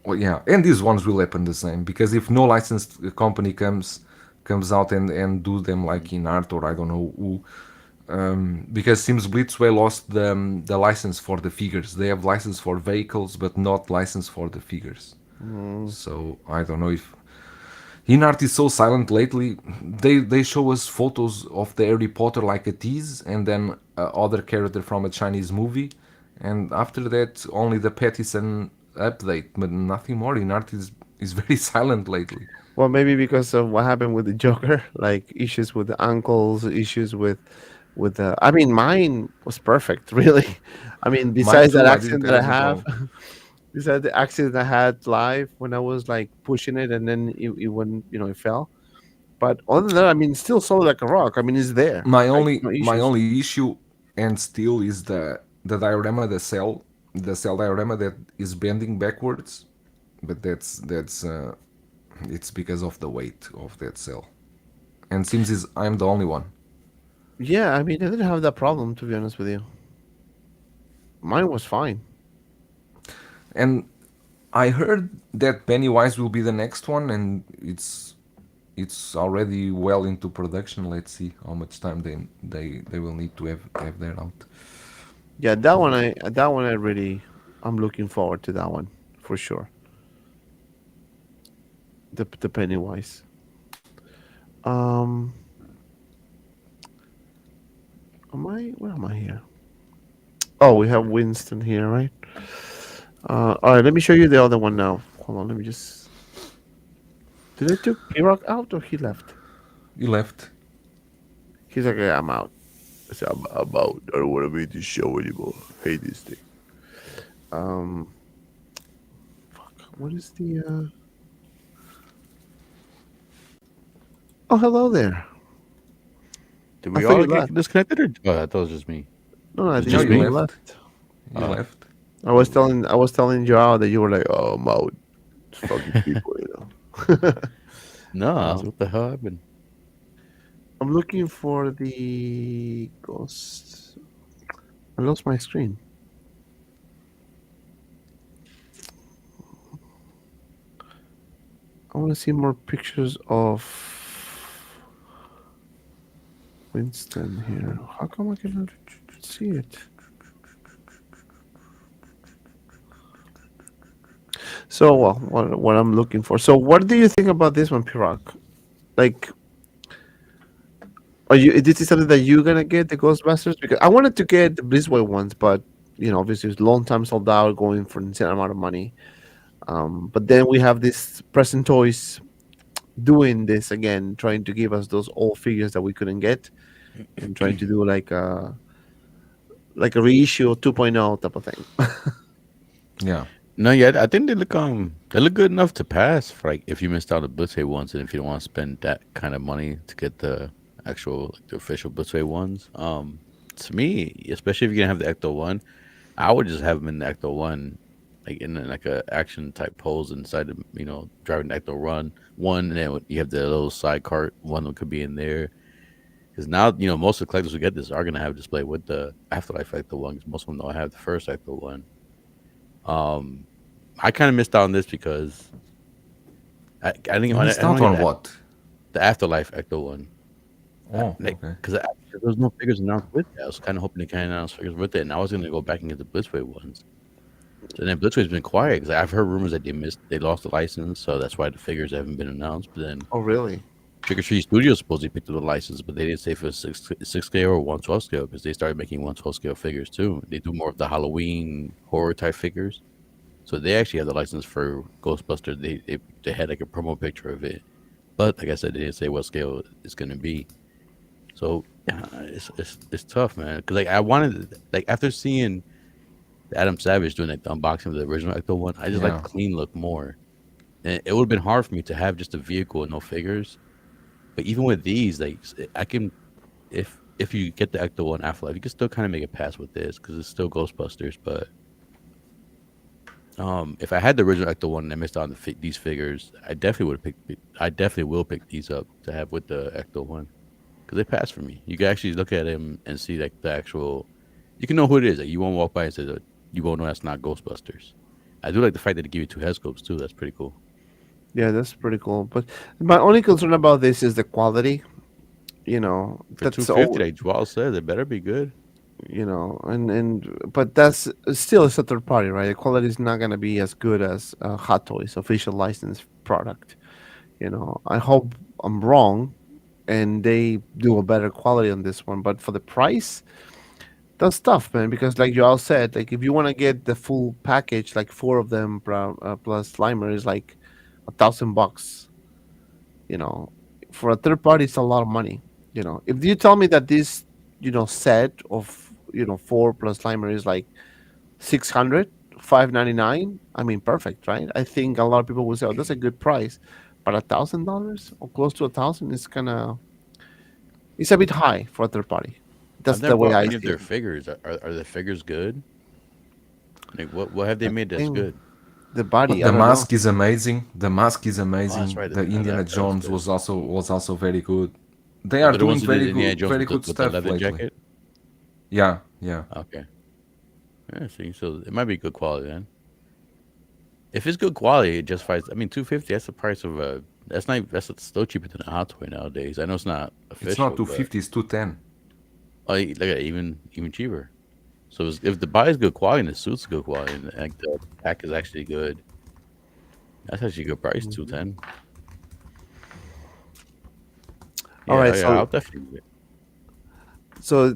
Well, yeah, and these ones will happen the same, because if no licensed company comes out and do them like in art or I don't know who, because Sims Blitzway lost the license for the figures. They have license for vehicles, but not license for the figures. Mm, So I don't know if InArt is so silent lately. They show us photos of the Harry Potter like a tease, and then other character from a Chinese movie, and after that only the Pattison update, but nothing more. InArt is very silent lately. well, maybe because of what happened with the Joker, like issues with the ankles, issues with the. I mean, mine was perfect, really. I mean, Mine besides that too. I didn't accident have that I any have, problem. besides the accident I had live when I was like pushing it and then it wouldn't, it fell. But other than that, I mean, it's still solid like a rock. I mean, it's there. My Like only no my issues. only issue and still is the diorama, the cell. the cell diorama that is bending backwards, but that's it's because of the weight of that cell. And seems is I'm the only one. Yeah, I mean, I didn't have that problem, to be honest with you. Mine was fine. And I heard that Pennywise will be the next one, and it's already well into production. Let's see how much time they will need to have that out. Yeah, that one I really I'm looking forward to that one for sure. The Pennywise. Um, am I? Where am I here? Oh, we have Winston here, right? All right. Let me show you the other one now. Hold on. Let me just. Did I took Iraq out or he left? You left. He's like, yeah, I'm out. I said, I'm out. I don't want to make this show anymore. I hate this thing. Um, fuck. What is the? Oh, hello there. Did I we thought all you get left. disconnected, or I thought it was just me? No, no, I It's think No, just you you me. left. left. You left. I was telling Joao that you were like, oh, I'm out. It's fucking people, you know. No, um, what the hell happened? I'm looking for the ghost. I lost my screen. I want to see more pictures of Winston here. How come I cannot see it? So, well, what I'm looking for. So, what do you think about this one, Pirak? Like, are you? This is something that you're gonna get the Ghostbusters? Because I wanted to get the Blizzway ones, but obviously it's long time sold out, going for an insane amount of money. But then we have this present toys doing this again, trying to give us those old figures that we couldn't get, and trying to do like a reissue 2.0 type of thing. Yeah. No, yeah, I think they look good enough to pass for like if you missed out on Blitzway ones and if you don't want to spend that kind of money to get the actual like, the official Blitzway ones. To me, especially if you're gonna have the Ecto one, I would just have them in the Ecto one, like in like a action type pose inside the driving the Ecto run one, and then you have the little side cart one that could be in there. Because now most of the collectors who get this are gonna have display with the Afterlife Ecto one. Because most of them don't have the first Ecto one. Um, I kind of missed out on this because I think You I missed don't out get on what? the Afterlife Ecto one. Oh, Like, okay. because there was no figures announced with it. I was kind of hoping they can announce figures with it, and I was going to go back and get the Blitzway ones. So then Blitzway's been quiet because I've heard rumors that they lost the license, so that's why the figures haven't been announced. But then Oh, really? Trick or Treat Studios supposedly picked up the license, but they didn't say if it was six scale or 112 scale because they started making 112 scale figures too. They do more of the Halloween horror type figures. So they actually have the license for Ghostbusters. They had like a promo picture of it, but like I said, they didn't say what scale it's gonna be. So yeah, it's tough, man. Because like I wanted like after seeing Adam Savage doing like the unboxing of the original Ecto one, I just like the Yeah. clean look more. And it would have been hard for me to have just a vehicle and no figures. But even with these, like I can if you get the Ecto one Afterlife, you can still kind of make a pass with this because it's still Ghostbusters, but if I had the original Ecto one and I missed out on these figures, I definitely would have picked. I definitely will pick these up to have with the Ecto one because they pass for me. You can actually look at him and see like the actual. You can know who it is. Like you won't walk by and say that you won't know that's not Ghostbusters. I do like the fact that they give you two head scopes too. That's pretty cool. Yeah, that's pretty cool. But my only concern about this is the quality. For two That's fifty, all. like Joel said, it better be good. And but that's still it's a third party, right? The quality is not gonna be as good as Hot Toys official licensed product. I hope I'm wrong, and they do a better quality on this one. But for the price, that's tough, man. Because like you all said, like if you want to get the full package, like four of them plus Slimer is like $1,000. You know, for a third party, it's a lot of money. If you tell me that this set of four plus Slimer is like 600, 599, I mean, perfect, right? I think a lot of people will say, oh, that's a good price. But $1,000 or close to 1,000 is kind of it's a bit high for a third party. I've That's never the way bought I any of see their it. figures. Are the figures good? Like what have they I made that's think good? the body. I The don't know. mask is amazing. The mask is Oh, that's amazing. right. The Indiana That was Jones good. was also very good. They Are are they the ones doing who did Indiana Jones very good with the stuff leather lately. jacket? Yeah, yeah. Okay. Yeah, see, so it might be good quality then. If it's good quality, it justifies. I mean, 250. That's the price of a. That's not. That's still cheaper than a hot toy nowadays. I know it's not It's not official, but 250, it's 210. look at it, even cheaper. So if the body's good quality and the suit's good quality and like the pack is actually good, that's actually a good price. Two Mhm. ten. All Yeah, right, yeah, so I'll definitely. so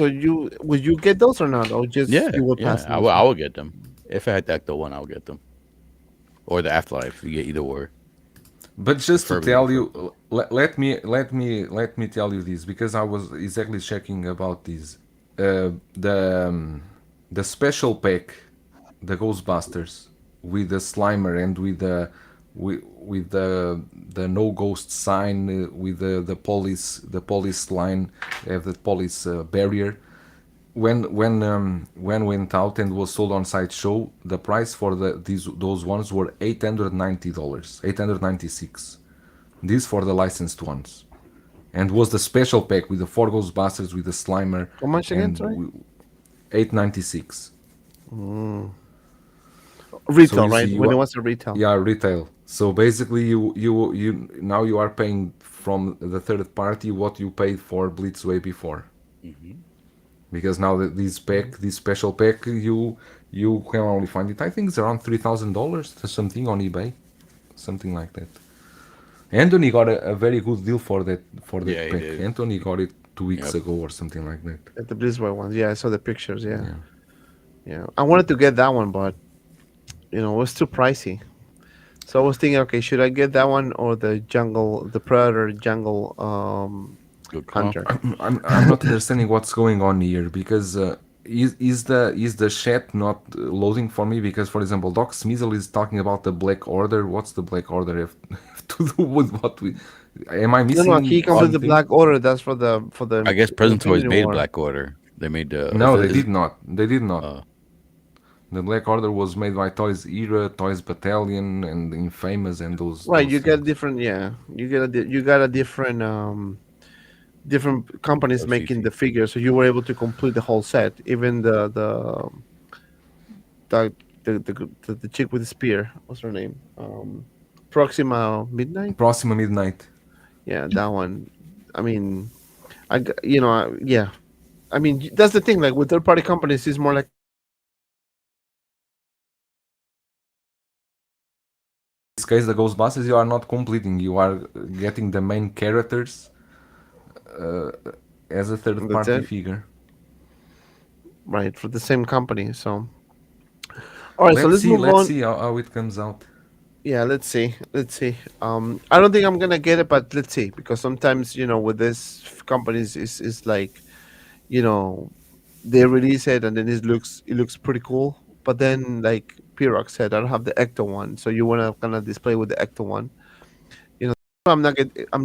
you will you get those or not, or just Yeah, you will yeah. pass on I will. this I one? will get them if I had the Ecto one. I'll get them or the Afterlife. You get either or, But just to preferably the tell first one. you, let me tell you this because I was exactly checking about this. The the special pack, the Ghostbusters, with the Slimer and with the no ghost sign, with the police line, have the police barrier. When went out and was sold on Sideshow, the price for these those ones were $890, 896. This for the licensed ones, and was the special pack with the four Ghostbusters with the Slimer, How much again? and Sorry. 896. Mm. So Retail, easy right? you When it are, was a retail. yeah, retail. So basically you now you are paying from the third party what you paid for Blitzway before, Hmm. because now that this special pack, you can only find it. I think it's around $3,000 or something on eBay, something like that. Anthony got a very good deal for Yeah, that he pack. did. Anthony got it 2 weeks Yep. ago or something like that. At the Blizzard ones. Yeah, I saw the pictures. Yeah, Yeah. yeah. I wanted to get that one, but it was too pricey. So I was thinking, okay, should I get that one or the Predator Jungle Good call. Hunter? I'm not understanding what's going on here because is the chat not loading for me? Because for example, Doc Smeasel is talking about the Black Order. What's the Black Order have to do with what we? Am I No, no, missing he comes Well, with the something? Black Order. That's for I the guess Present Toys Infinity made War. Black Order. They made the. No, they did not. They did not. Uh, The Black Order was made by Toys Era, Toys Battalion, and Infamous, and Right, those you get things. different. Yeah, you got a different companies making OCC. the figures, so you were able to complete the whole set. Even the the chick with the spear. What's her name? Proxima Midnight. Proxima Midnight. Yeah, that one. I mean, yeah. I mean, that's the thing. Like with third party companies, it's more like In this case, the Ghostbusters, you are not completing. You are getting the main characters as a third that's party it, figure. right? For the same company. So, all right. So Let's let's see. move Let's on. see how it comes out. Yeah, let's see. Let's see. I don't think I'm gonna get it, but let's see because sometimes with this companies is like you know they release it and then it looks pretty cool, but then like P-Rock said, I don't have the Ecto one, so you wanna kind of display with the Ecto one. You know, I'm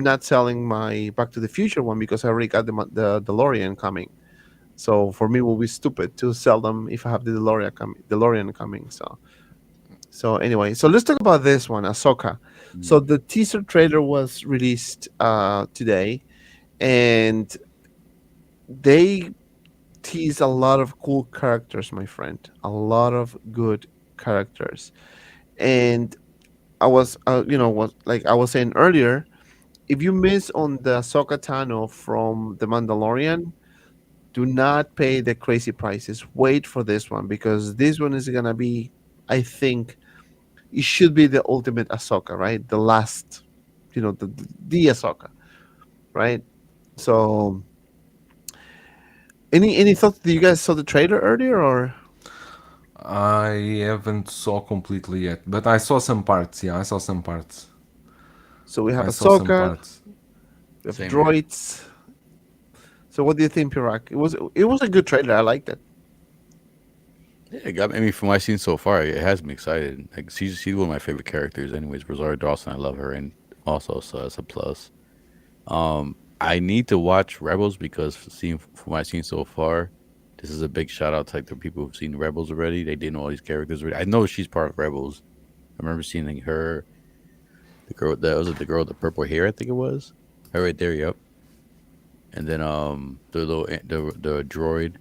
not selling my Back to the Future one because I already got the DeLorean coming. So for me, it will be stupid to sell them if I have the DeLorean coming. So anyway, so let's talk about this one, Ahsoka. So Mm. the teaser trailer was released today, and they tease a lot of cool characters, my friend. A lot of good characters. And I was, was like I was saying earlier, if you miss on the Ahsoka Tano from The Mandalorian, do not pay the crazy prices. Wait for this one because this one is gonna be, I think, it should be the ultimate Ahsoka, right? The last, the Ahsoka, right? So, any thoughts? Did you guys saw the trailer earlier, or I haven't saw completely yet, but I saw some parts. Yeah, I saw some parts. so we have I saw some Ahsoka, parts. we have Same here. droids. So, what do you think, Pirak? It was a good trailer. I liked it. Yeah, it got me. I mean, from what I've seen so far, it has me excited. Like she's one of my favorite characters, anyways. Rosario Dawson, I love her, and also so that's a plus. I need to watch Rebels because seeing from what I've seen so far, this is a big shout out to like the people who've seen Rebels already. They didn't know all these characters already. I know she's part of Rebels. I remember seeing like, her, the girl that was it, the girl with the purple hair. I think it was her right there. Yep. And then the little the droid,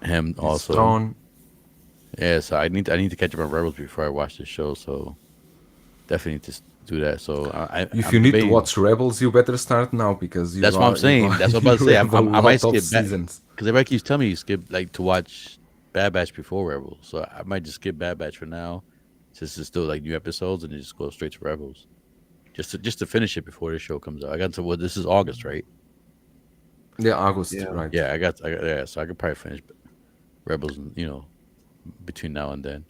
him It's also. Thrawn. Yeah, so I need to catch up on Rebels before I watch the show. So definitely need to do that. So If I'm you need to debating. watch Rebels, you better start now because That's what I'm you saying. got That's what I'm about to you say. have a I might lot of skip back seasons. because everybody keeps telling me you skip like to watch Bad Batch before Rebels. So I might just skip Bad Batch for now, since it's still like new episodes, and then just go straight to Rebels, just to finish it before the show comes out. I got to this is August, right? Yeah, August, Yeah. right? Yeah, I got yeah. So I could probably finish Rebels, between now and then.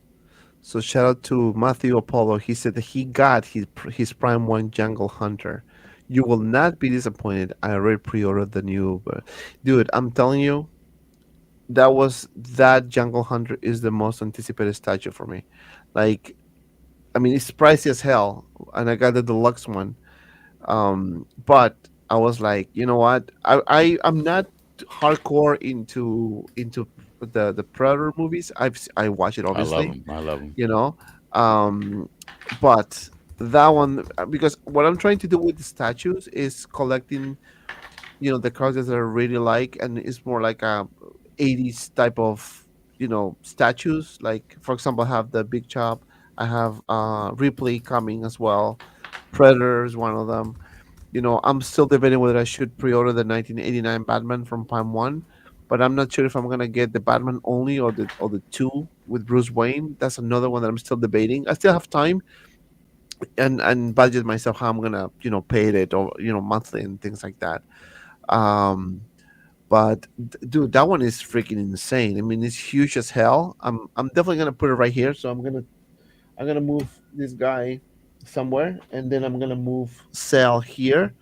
So shout out to Matthew Apollo. He said that he got his Prime One Jungle Hunter. You will not be disappointed. I already pre-ordered the new, but dude, I'm telling you, that Jungle Hunter is the most anticipated statue for me. Like, I mean, it's pricey as hell, and I got the deluxe one. But I was like, you know what? I'm not hardcore into the Predator movies. I watch it I love obviously, them. I love them. you know, um, but that one because what I'm trying to do with the statues is collecting, the characters that I really like, and it's more like a 80s type of statues. Like for example, I have the Big Chop. I have Ripley coming as well. Predator is one of them. I'm still debating whether I should pre-order the 1989 Batman from Prime One, but I'm not sure if I'm gonna get the Batman only or the two with Bruce Wayne. That's another one that I'm still debating. I still have time and budget myself how I'm gonna pay it or monthly and things like that. Um, but dude, that one is freaking insane. I mean, it's huge as hell. I'm definitely gonna put it right here. So I'm gonna move this guy somewhere, and then I'm gonna move Cell here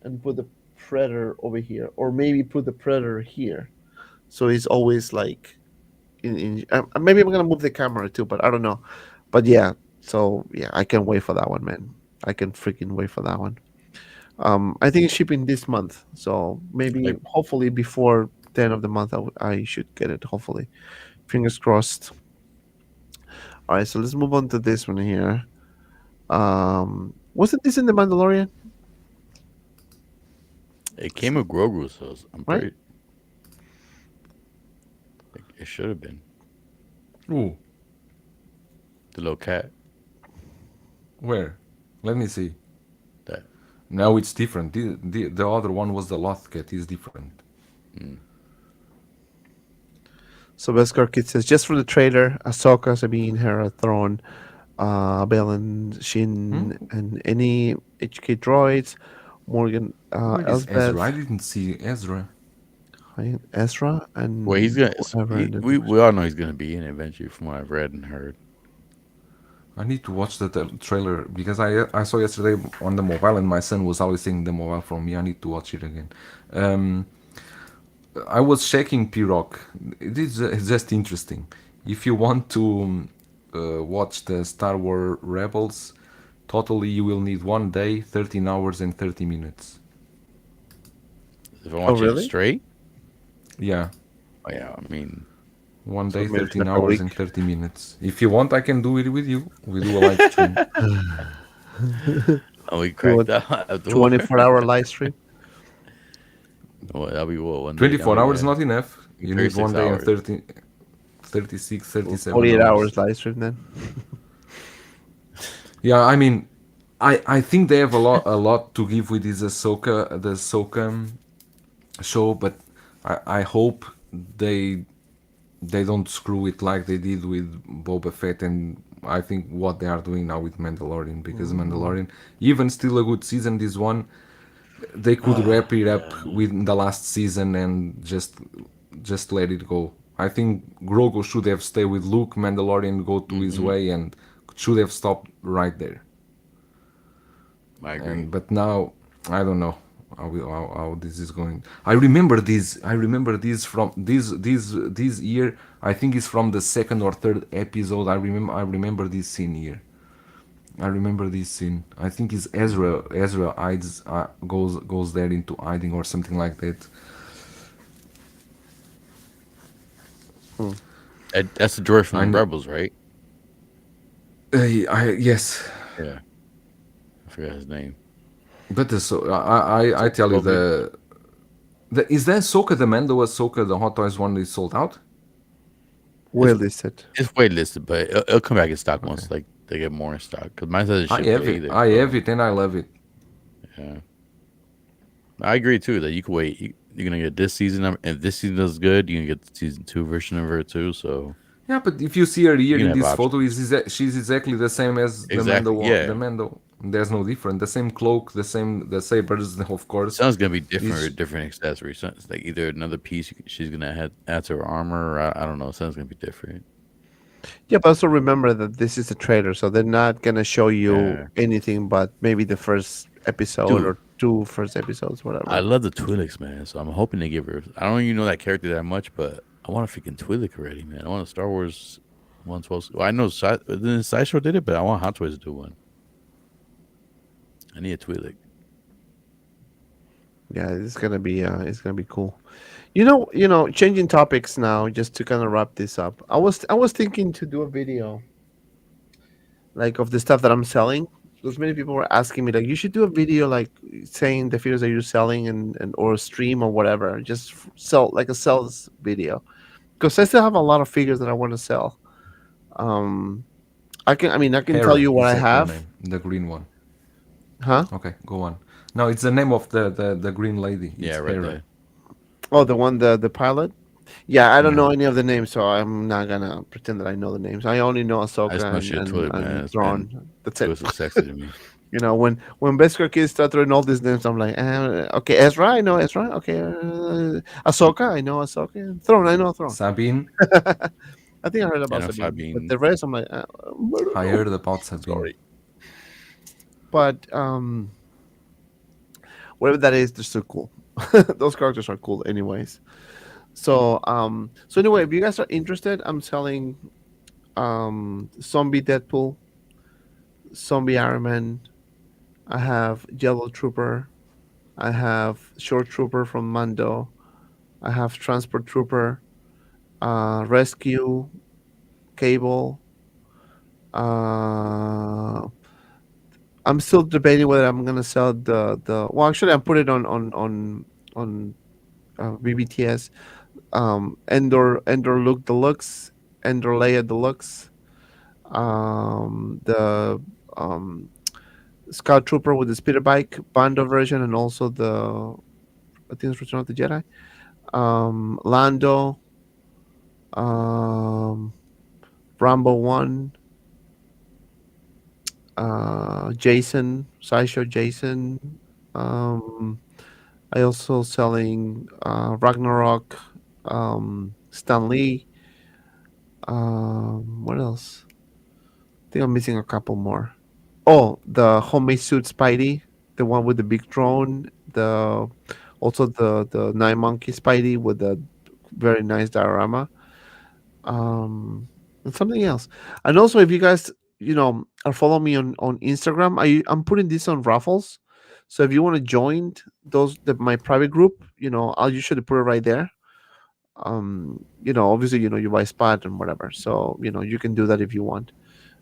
and put the Predator over here, or maybe put the Predator here. So it's always like maybe I'm gonna move the camera too, but I don't know. But yeah, so yeah, I can wait for that one, man. I can freaking wait for that one. I think it's shipping this month, so maybe Like, hopefully before the end of the month, I should get it. Hopefully, fingers crossed. All right, so let's move on to this one here. Wasn't this in the Mandalorian? it came with Grogu, so I'm Right? pretty. It should have been Ooh, the little cat. where? Let me see. That Now it's different. The other one was the Loth Cat. Is different. So Beskar Kid says just for the trailer, Ahsoka, Sabine, Hera, Thrawn, Belen, Shin, Hmm? and any HK droids, Morgan, Where is Ezra? I Elsbeth, didn't see Ezra. Ezra, well, he's and gonna. whoever. In the We all know he's gonna be in it eventually, from what I've read and heard. I need to watch the trailer because I saw yesterday on the mobile and my son was always taking the mobile from me. I need to watch it again. Um, I was checking P-Rock. It is it's just interesting. If you want to watch the Star Wars Rebels, totally you will need 1 day, 13 hours and 30 minutes. If I Oh, watch it really? straight, Yeah, oh yeah, I mean, one So day, maybe it's 13 like a hours and week. 30 minutes. If you want, I can do it with you. We do a live stream. oh, we You cracked want out. 24-hour live stream? Well, that'll be what 1 day. I 24 mean, hours not enough. You need 36 one day and hours. 30, 36, Or 37 48 hours. hours live stream then? Yeah, I mean, I think they have a lot to give with this Ahsoka show, but I hope they they don't screw it like they did with Boba Fett and I think what they are doing now with Mandalorian because Mm. Mandalorian even still a good season this one they could Oh wrap it up man. with the last season and just let it go. I think Grogu should have stayed with Luke, Mandalorian go to his Hmm. way and should have stopped right there. I agree. And but now I don't know how this is going. I remember this. I remember this from this year. I think it's from the second or third episode. I remember this scene here. I remember this scene. I think it's Ezra. Ezra hides, goes there into hiding or something like that. That's the droid I from know. Rebels, right? Yes, Yeah, I forgot his name. but I tell you Toby. the is that Ahsoka the Mando Ahsoka the Hot Toys one is sold out? Well It's listed. it's waitlisted, but it'll come back in stock Okay, once like they get more in stock. Cause mine doesn't ship yet either. I have So it, and I love it. yeah, I agree too that you can wait. You're gonna get this season. If this season does good, you can get the season two version of her too. So Yeah, but if you see her here you can in have this photo, options. she's exactly the same as the Exactly. Mando. The Yeah, Mando. There's no different. The same cloak, the sabers, of course. sounds gonna be different This with different accessories. So it's like either another piece she's gonna add to her armor. Or I don't know. Sounds gonna be different. Yeah, but also remember that this is a trailer, so they're not gonna show you Yeah, anything but maybe the first episode dude. or two first episodes, I whatever. love the Twi'leks, man. So I'm hoping they give her. I don't even know that character that much, but I want a freaking Twi'lek already, man. I want a Star Wars 112. Well, I know the Sideshow did it, but I want Hot Toys to do one. I need a Twi'lek. Yeah, it's gonna be cool. Changing topics now, just to kind of wrap this up. I was thinking to do a video like of the stuff that I'm selling. Because many people were asking me like, you should do a video like saying the figures that you're selling and or a stream or whatever. Just sell like a sales video. Because I still have a lot of figures that I want to sell. Um, I can tell Hera you what is I that her have, name? The green one. huh? Okay, go on. No, it's the name of the green lady. Yeah, It's right Hera. there. Oh, the pilot. Yeah, I don't Yeah. know any of the names, so I'm not gonna pretend that I know the names. I only know I just Ahsoka know and she a and, Twi'lek, man. and It's been Thrawn. That's it. Twi'leks are sexy to me. When Beskar kids start throwing all these names, I'm like, okay, Ezra, I know Ezra. Okay, Ahsoka, I know Ahsoka. Thrawn, I know Thrawn. Sabine. I think I heard Yeah, about no Sabine, but Sabine. the rest, I'm like, I don't I know. heard about Sabine. Sorry, but whatever that is, they're still cool. Those characters are cool, anyways. So anyway, if you guys are interested, I'm selling Zombie Deadpool, Zombie Iron Man. I have Yellow Trooper. I have Short Trooper from Mando. I have Transport Trooper, Rescue, Cable. Uh, I'm still debating whether I'm gonna sell the. Well, actually, I put it on BBTS. Endor Luke Deluxe, Endor Leia Deluxe. The um, Scout Trooper with the speeder bike, Bando version, and also the I think it's Return of the Jedi. Lando, um, Rambo One, Jason, Sideshow Jason. Um, I also selling Ragnarok, Stan Lee. What else? I think I'm missing a couple more. Oh, the homemade suit Spidey, the one with the big drone. The also the Nine Monkey Spidey with the very nice diorama. And something else. And also, if you guys are following me on Instagram, I'm putting this on raffles. So if you want to join my private group, I'll usually put it right there. Obviously, you buy spot and whatever. So you can do that if you want,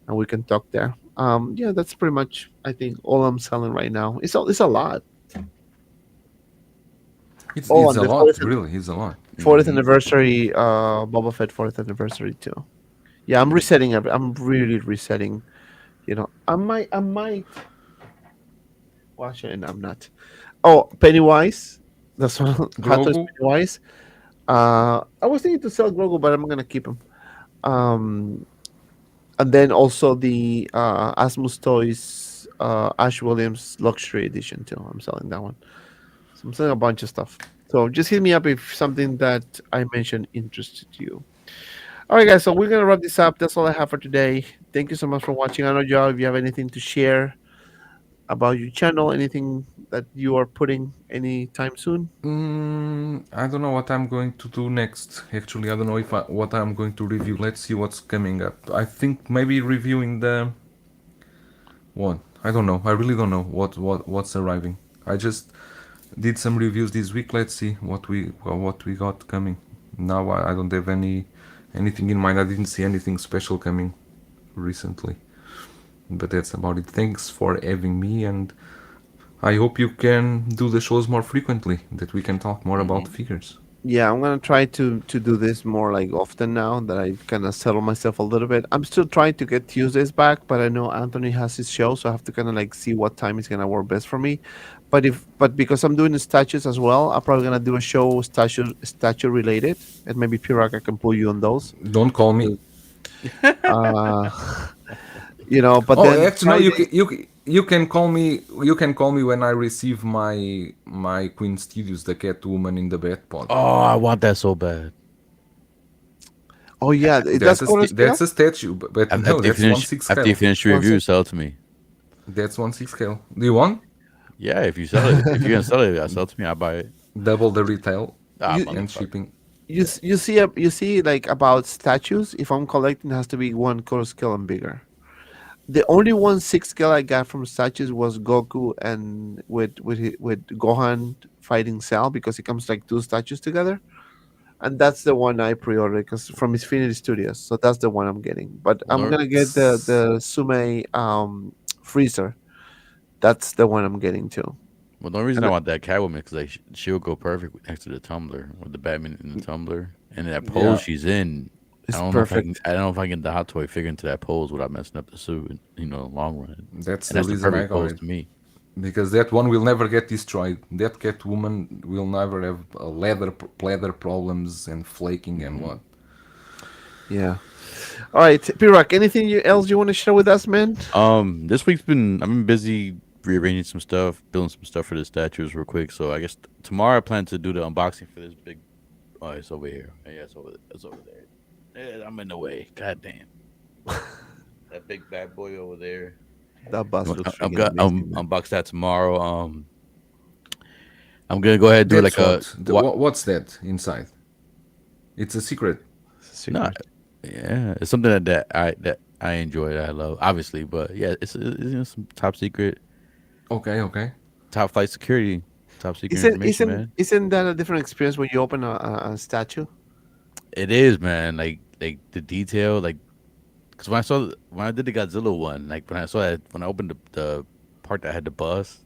and we can talk there. Yeah, that's pretty much I think all I'm selling right now. It's a lot. Oh, It's and a the lot, really. It's a lot. 40th anniversary, Boba Fett 40th anniversary too. Yeah, I'm resetting. I'm really resetting. I might. Well, actually, no, I'm not. Oh, Pennywise. That's one. Hot Toys Grogu. Pennywise. I was thinking to sell Grogu, but I'm gonna keep him. Um, and then also the Asmus Toys Ash Williams Luxury Edition too. I'm selling that one. So I'm selling a bunch of stuff. So just hit me up if something that I mentioned interested you. All right, guys. So we're gonna wrap this up. That's all I have for today. Thank you so much for watching. I know, Joe, if you have anything to share about your channel, anything that you are putting anytime soon. I don't know what I'm going to do next. Actually, I don't know what I'm going to review. Let's see what's coming up. I think maybe reviewing the what? I don't know. I really don't know what's arriving. I just did some reviews this week. Let's see what we got coming. Now I don't have any anything in mind. I didn't see anything special coming recently, but that's about it. Thanks for having me, and I hope you can do the shows more frequently, that we can talk more about Hmm. figures. Yeah, I'm gonna try to do this more like often now that I kind of settle myself a little bit. I'm still trying to get Tuesdays back, but I know Anthony has his show, so I have to kind of like see what time is gonna work best for me. But because I'm doing the statues as well, I'm probably gonna do a show statue related, and maybe Pirak I can pull you on those. Don't call me. Uh, but Oh, then actually, no. Friday. You can call me. You can call me when I receive my Queen Studios, the Catwoman in the Bat Pod. Oh, I want that so bad. Oh yeah, that's quarter That's scale. a statue, but no, that's one six After you scale. finish your One review, sec. sell it to me. That's 1/6 scale. Do you want Yeah, if you sell it, if you're gonna sell it, sell it to me. I'll buy it. double the retail Ah, You and motherfucker. shipping? you see like about statues. If I'm collecting, it has to be one quarter scale and bigger. The only 1/6 scale I got from statues was Goku and with Gohan fighting Cell because it comes like two statues together, and that's the one I pre-ordered because from Infinity Studios. So that's the one I'm getting. But Well, I'm no, gonna get the Sume freezer. That's the one I'm getting too. well, the only reason And I want that Catwoman because like she'll go perfect next to the tumbler with the Batman in the tumbler, and that pose Yeah, she's in. I it's don't know if I can. perfect. I don't know if I can get the hot toy figure into that pose without messing up the suit. Long run, that's and the that's the reason I perfect got pose it, to me. because that one will never get destroyed. That Catwoman will never have leather problems and flaking and Hmm. what. Yeah. All right, Pirak. Anything else you want to share with us, man? This week's been I've been busy rearranging some stuff, building some stuff for the statues real quick. So I guess tomorrow I plan to do the unboxing for this big. Oh, it's over here. Yeah, it's over there. Yeah, I'm in the way. God damn. That big bad boy over there. That bus looks I'm freaking gonna amazing, man. unbox that tomorrow. I'm gonna go ahead and do like That's a what. what? What's that inside? It's a secret. It's a No, secret. yeah, it's something that I enjoy that I love, obviously. But yeah, it's some top secret, Okay, okay. top flight security, top secret Isn't information, isn't man. isn't that a different experience when you open a statue? It is, man. Like the detail, like because when I did the Godzilla one, like when I opened the part that had the bus,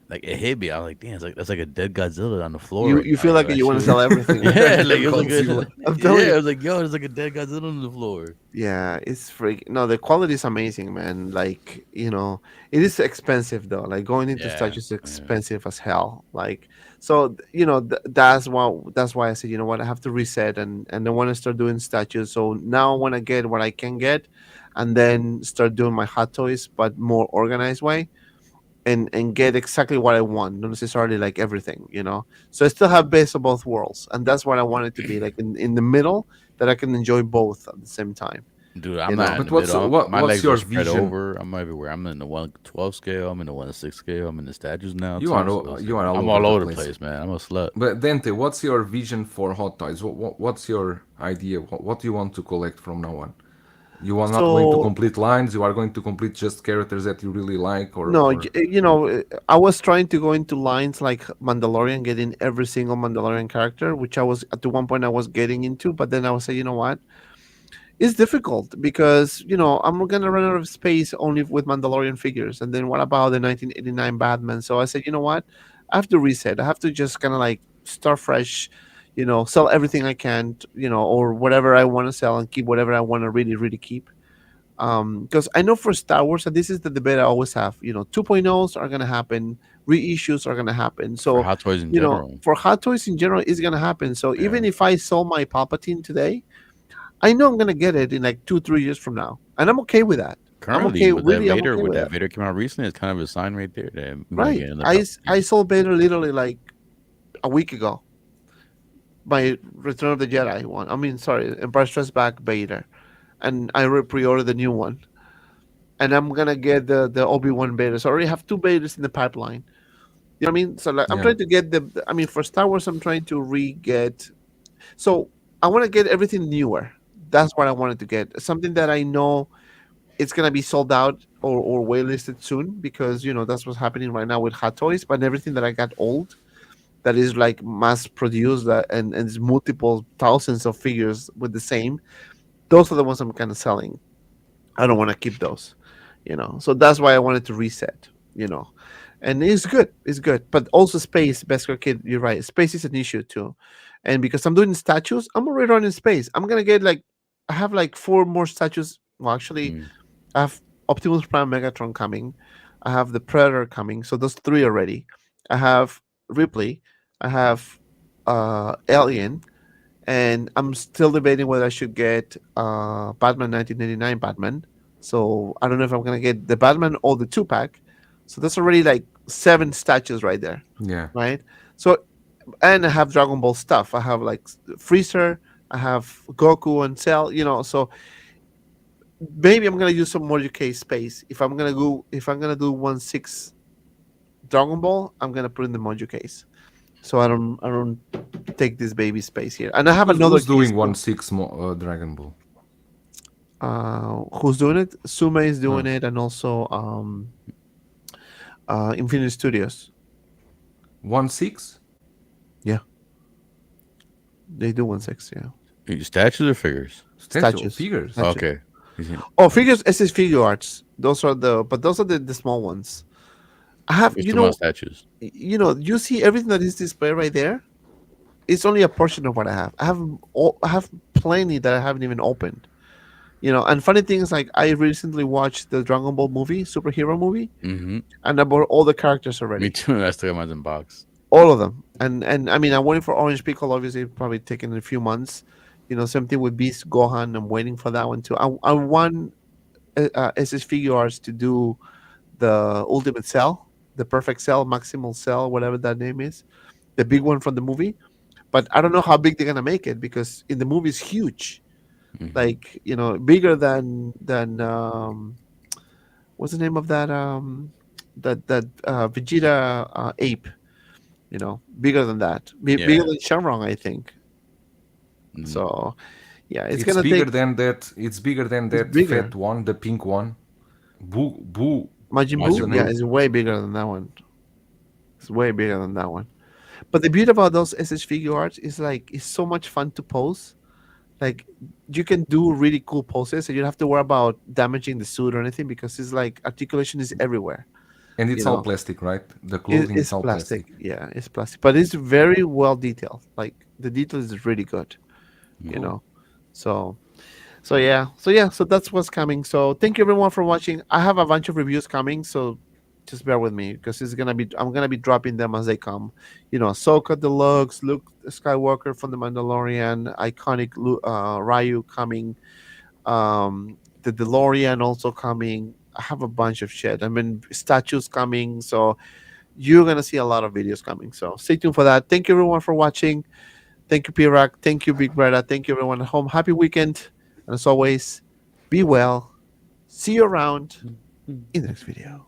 like it hit me. I was like, damn, it's like that's like a dead Godzilla on the floor right You now. feel Yo, like that you want to shit. sell everything, right? Yeah, like Dead it was like Godzilla. I'm telling yeah, you. it was like yo, there's like a dead Godzilla on the floor. Yeah, it's freak. No, the quality is amazing, man. Like, it is expensive though. Like going into Yeah, statues is yeah. expensive as hell. Like, so that's why I said, you know what, I have to reset and I want to start doing statues. So now I want to get what I can get, and then start doing my hot toys, but more organized way, and get exactly what I want, not necessarily like everything, So I still have best of both worlds, and that's what I want it to be, like in the middle, that I can enjoy both at the same time. Dude, I'm You not in know. the But what's middle. My what's legs are your spread vision? over. I'm everywhere. I'm in the 112 scale. I'm in the 106 scale. I'm in the statues now You too. are So it's you like are all I'm over all the over the place. place, man. I'm a slut. But Dante, what's your vision for Hot Toys? What's your idea? What do you want to collect from now on? You are not going to So complete lines. You are going to complete just characters that you really like, no, or I was trying to go into lines like Mandalorian, getting every single Mandalorian character, which I was at the one point I was getting into, but then I was saying, you know what? It's difficult because I'm gonna run out of space only with Mandalorian figures, and then what about the 1989 Batman? So I said, you know what, I have to reset. I have to just kind of like start fresh, sell everything I can, or whatever I want to sell, and keep whatever I want to really really keep. Because I know for Star Wars, and this is the debate I always have, 2.0s are gonna happen, reissues are gonna happen. For So hot toys in general. for Hot Toys in general, it's gonna happen. So Yeah. even if I sell my Palpatine today, I know I'm gonna get it in like 2, 3 years from now, and I'm okay with that. I'm Currently, okay, really, I'm okay With with that that. Vader came out recently, it's kind of a sign right there that we might Right? get another I Palpatine. sold Vader literally like a week ago. My Return of the Jedi one. I mean, sorry, Empire Strikes Back Vader, and I pre-ordered the new one, and I'm gonna get the Obi-Wan Vader. So I already have two Vaders in the pipeline. You know what I mean? So like, I'm yeah. trying to get I mean, for Star Wars, I'm trying to re-get. So I want to get everything newer. That's what I wanted to get. Something that I know it's gonna be sold out or waitlisted soon, because that's what's happening right now with Hot Toys. But everything that I got old, that is like mass produced, and it's multiple thousands of figures with the same. Those are the ones I'm kind of selling. I don't want to keep those, So that's why I wanted to reset, you know. And it's good. It's good. But also space, Beskar Kid, you're right. Space is an issue too. And because I'm doing statues, I'm already running space. I'm gonna get like I have like four more statues. Well, actually, Mm. I have Optimus Prime Megatron coming. I have the Predator coming. So those three already. I have Ripley. I have Alien, and I'm still debating whether I should get Batman 1989 Batman. So I don't know if I'm gonna get the Batman or the two pack. So that's already like seven statues right there, Yeah. right? So and I have Dragon Ball stuff. I have like Freezer. I have Goku and Cell. So maybe I'm gonna use some more UK space. If I'm gonna do 1/6 Dragon Ball, I'm gonna put in the Mojo case. So I don't take this baby space here. And I have another Who's case doing too. 1/6 Dragon Ball? Who's doing it? Sume is Huh. doing it, and also Infinity Studios. 1/6? Yeah, they do 1/6. Yeah, Statues or figures? Statue statues. figures. Statues. Okay. You see- Oh, figures. SS figure arts. Those are the small ones. I have What's the most statues? you see everything that is displayed right there. It's only a portion of what I have. I have plenty that I haven't even opened. And funny thing is, like, I recently watched the Dragon Ball movie, superhero movie, Mm-hmm. and I bought all the characters Me already, too. I still got mine in box. all of them. And I mean, I'm waiting for Orange Pickle. Obviously, probably taking a few months. Same thing with Beast Gohan. I'm waiting for that one too. I want SS Figure Arts to do the Ultimate Cell, the Perfect Cell, Maximal Cell, whatever that name is, the big one from the movie. But I don't know how big they're gonna make it because in the movie it's huge, Mm-hmm. like bigger than what's the name of that Vegeta ape, bigger than that, bigger Yeah. than Shenron, I think. Mm. So yeah, it's It's gonna bigger take. than that. It's bigger than It's that bigger. fat one, the pink one. Boo. Majin What's Buu, the Majin yeah, name? Buu. is way bigger than that one. It's way bigger than that one. But the beauty about those SH figure arts is like it's so much fun to pose. Like you can do really cool poses, and you don't have to worry about damaging the suit or anything because it's like articulation is everywhere. And You it's all know, plastic, right? The it, clothing it's is all plastic. plastic. Yeah, it's plastic, but it's very well detailed. Like the detail is really good. You Cool. know, so so that's what's coming. So thank you everyone for watching. I have a bunch of reviews coming, so just bear with me because I'm gonna be dropping them as they come. Ahsoka Deluxe, Luke Skywalker from the Mandalorian, iconic Ryu coming, the DeLorean also coming. I have a bunch of shit. I mean, statues coming. So you're gonna see a lot of videos coming. So stay tuned for that. Thank you everyone for watching. Thank you, Pirak. Thank you, Big Brother. Thank you everyone at home. Happy weekend. And as always, be well. See you around in the next video.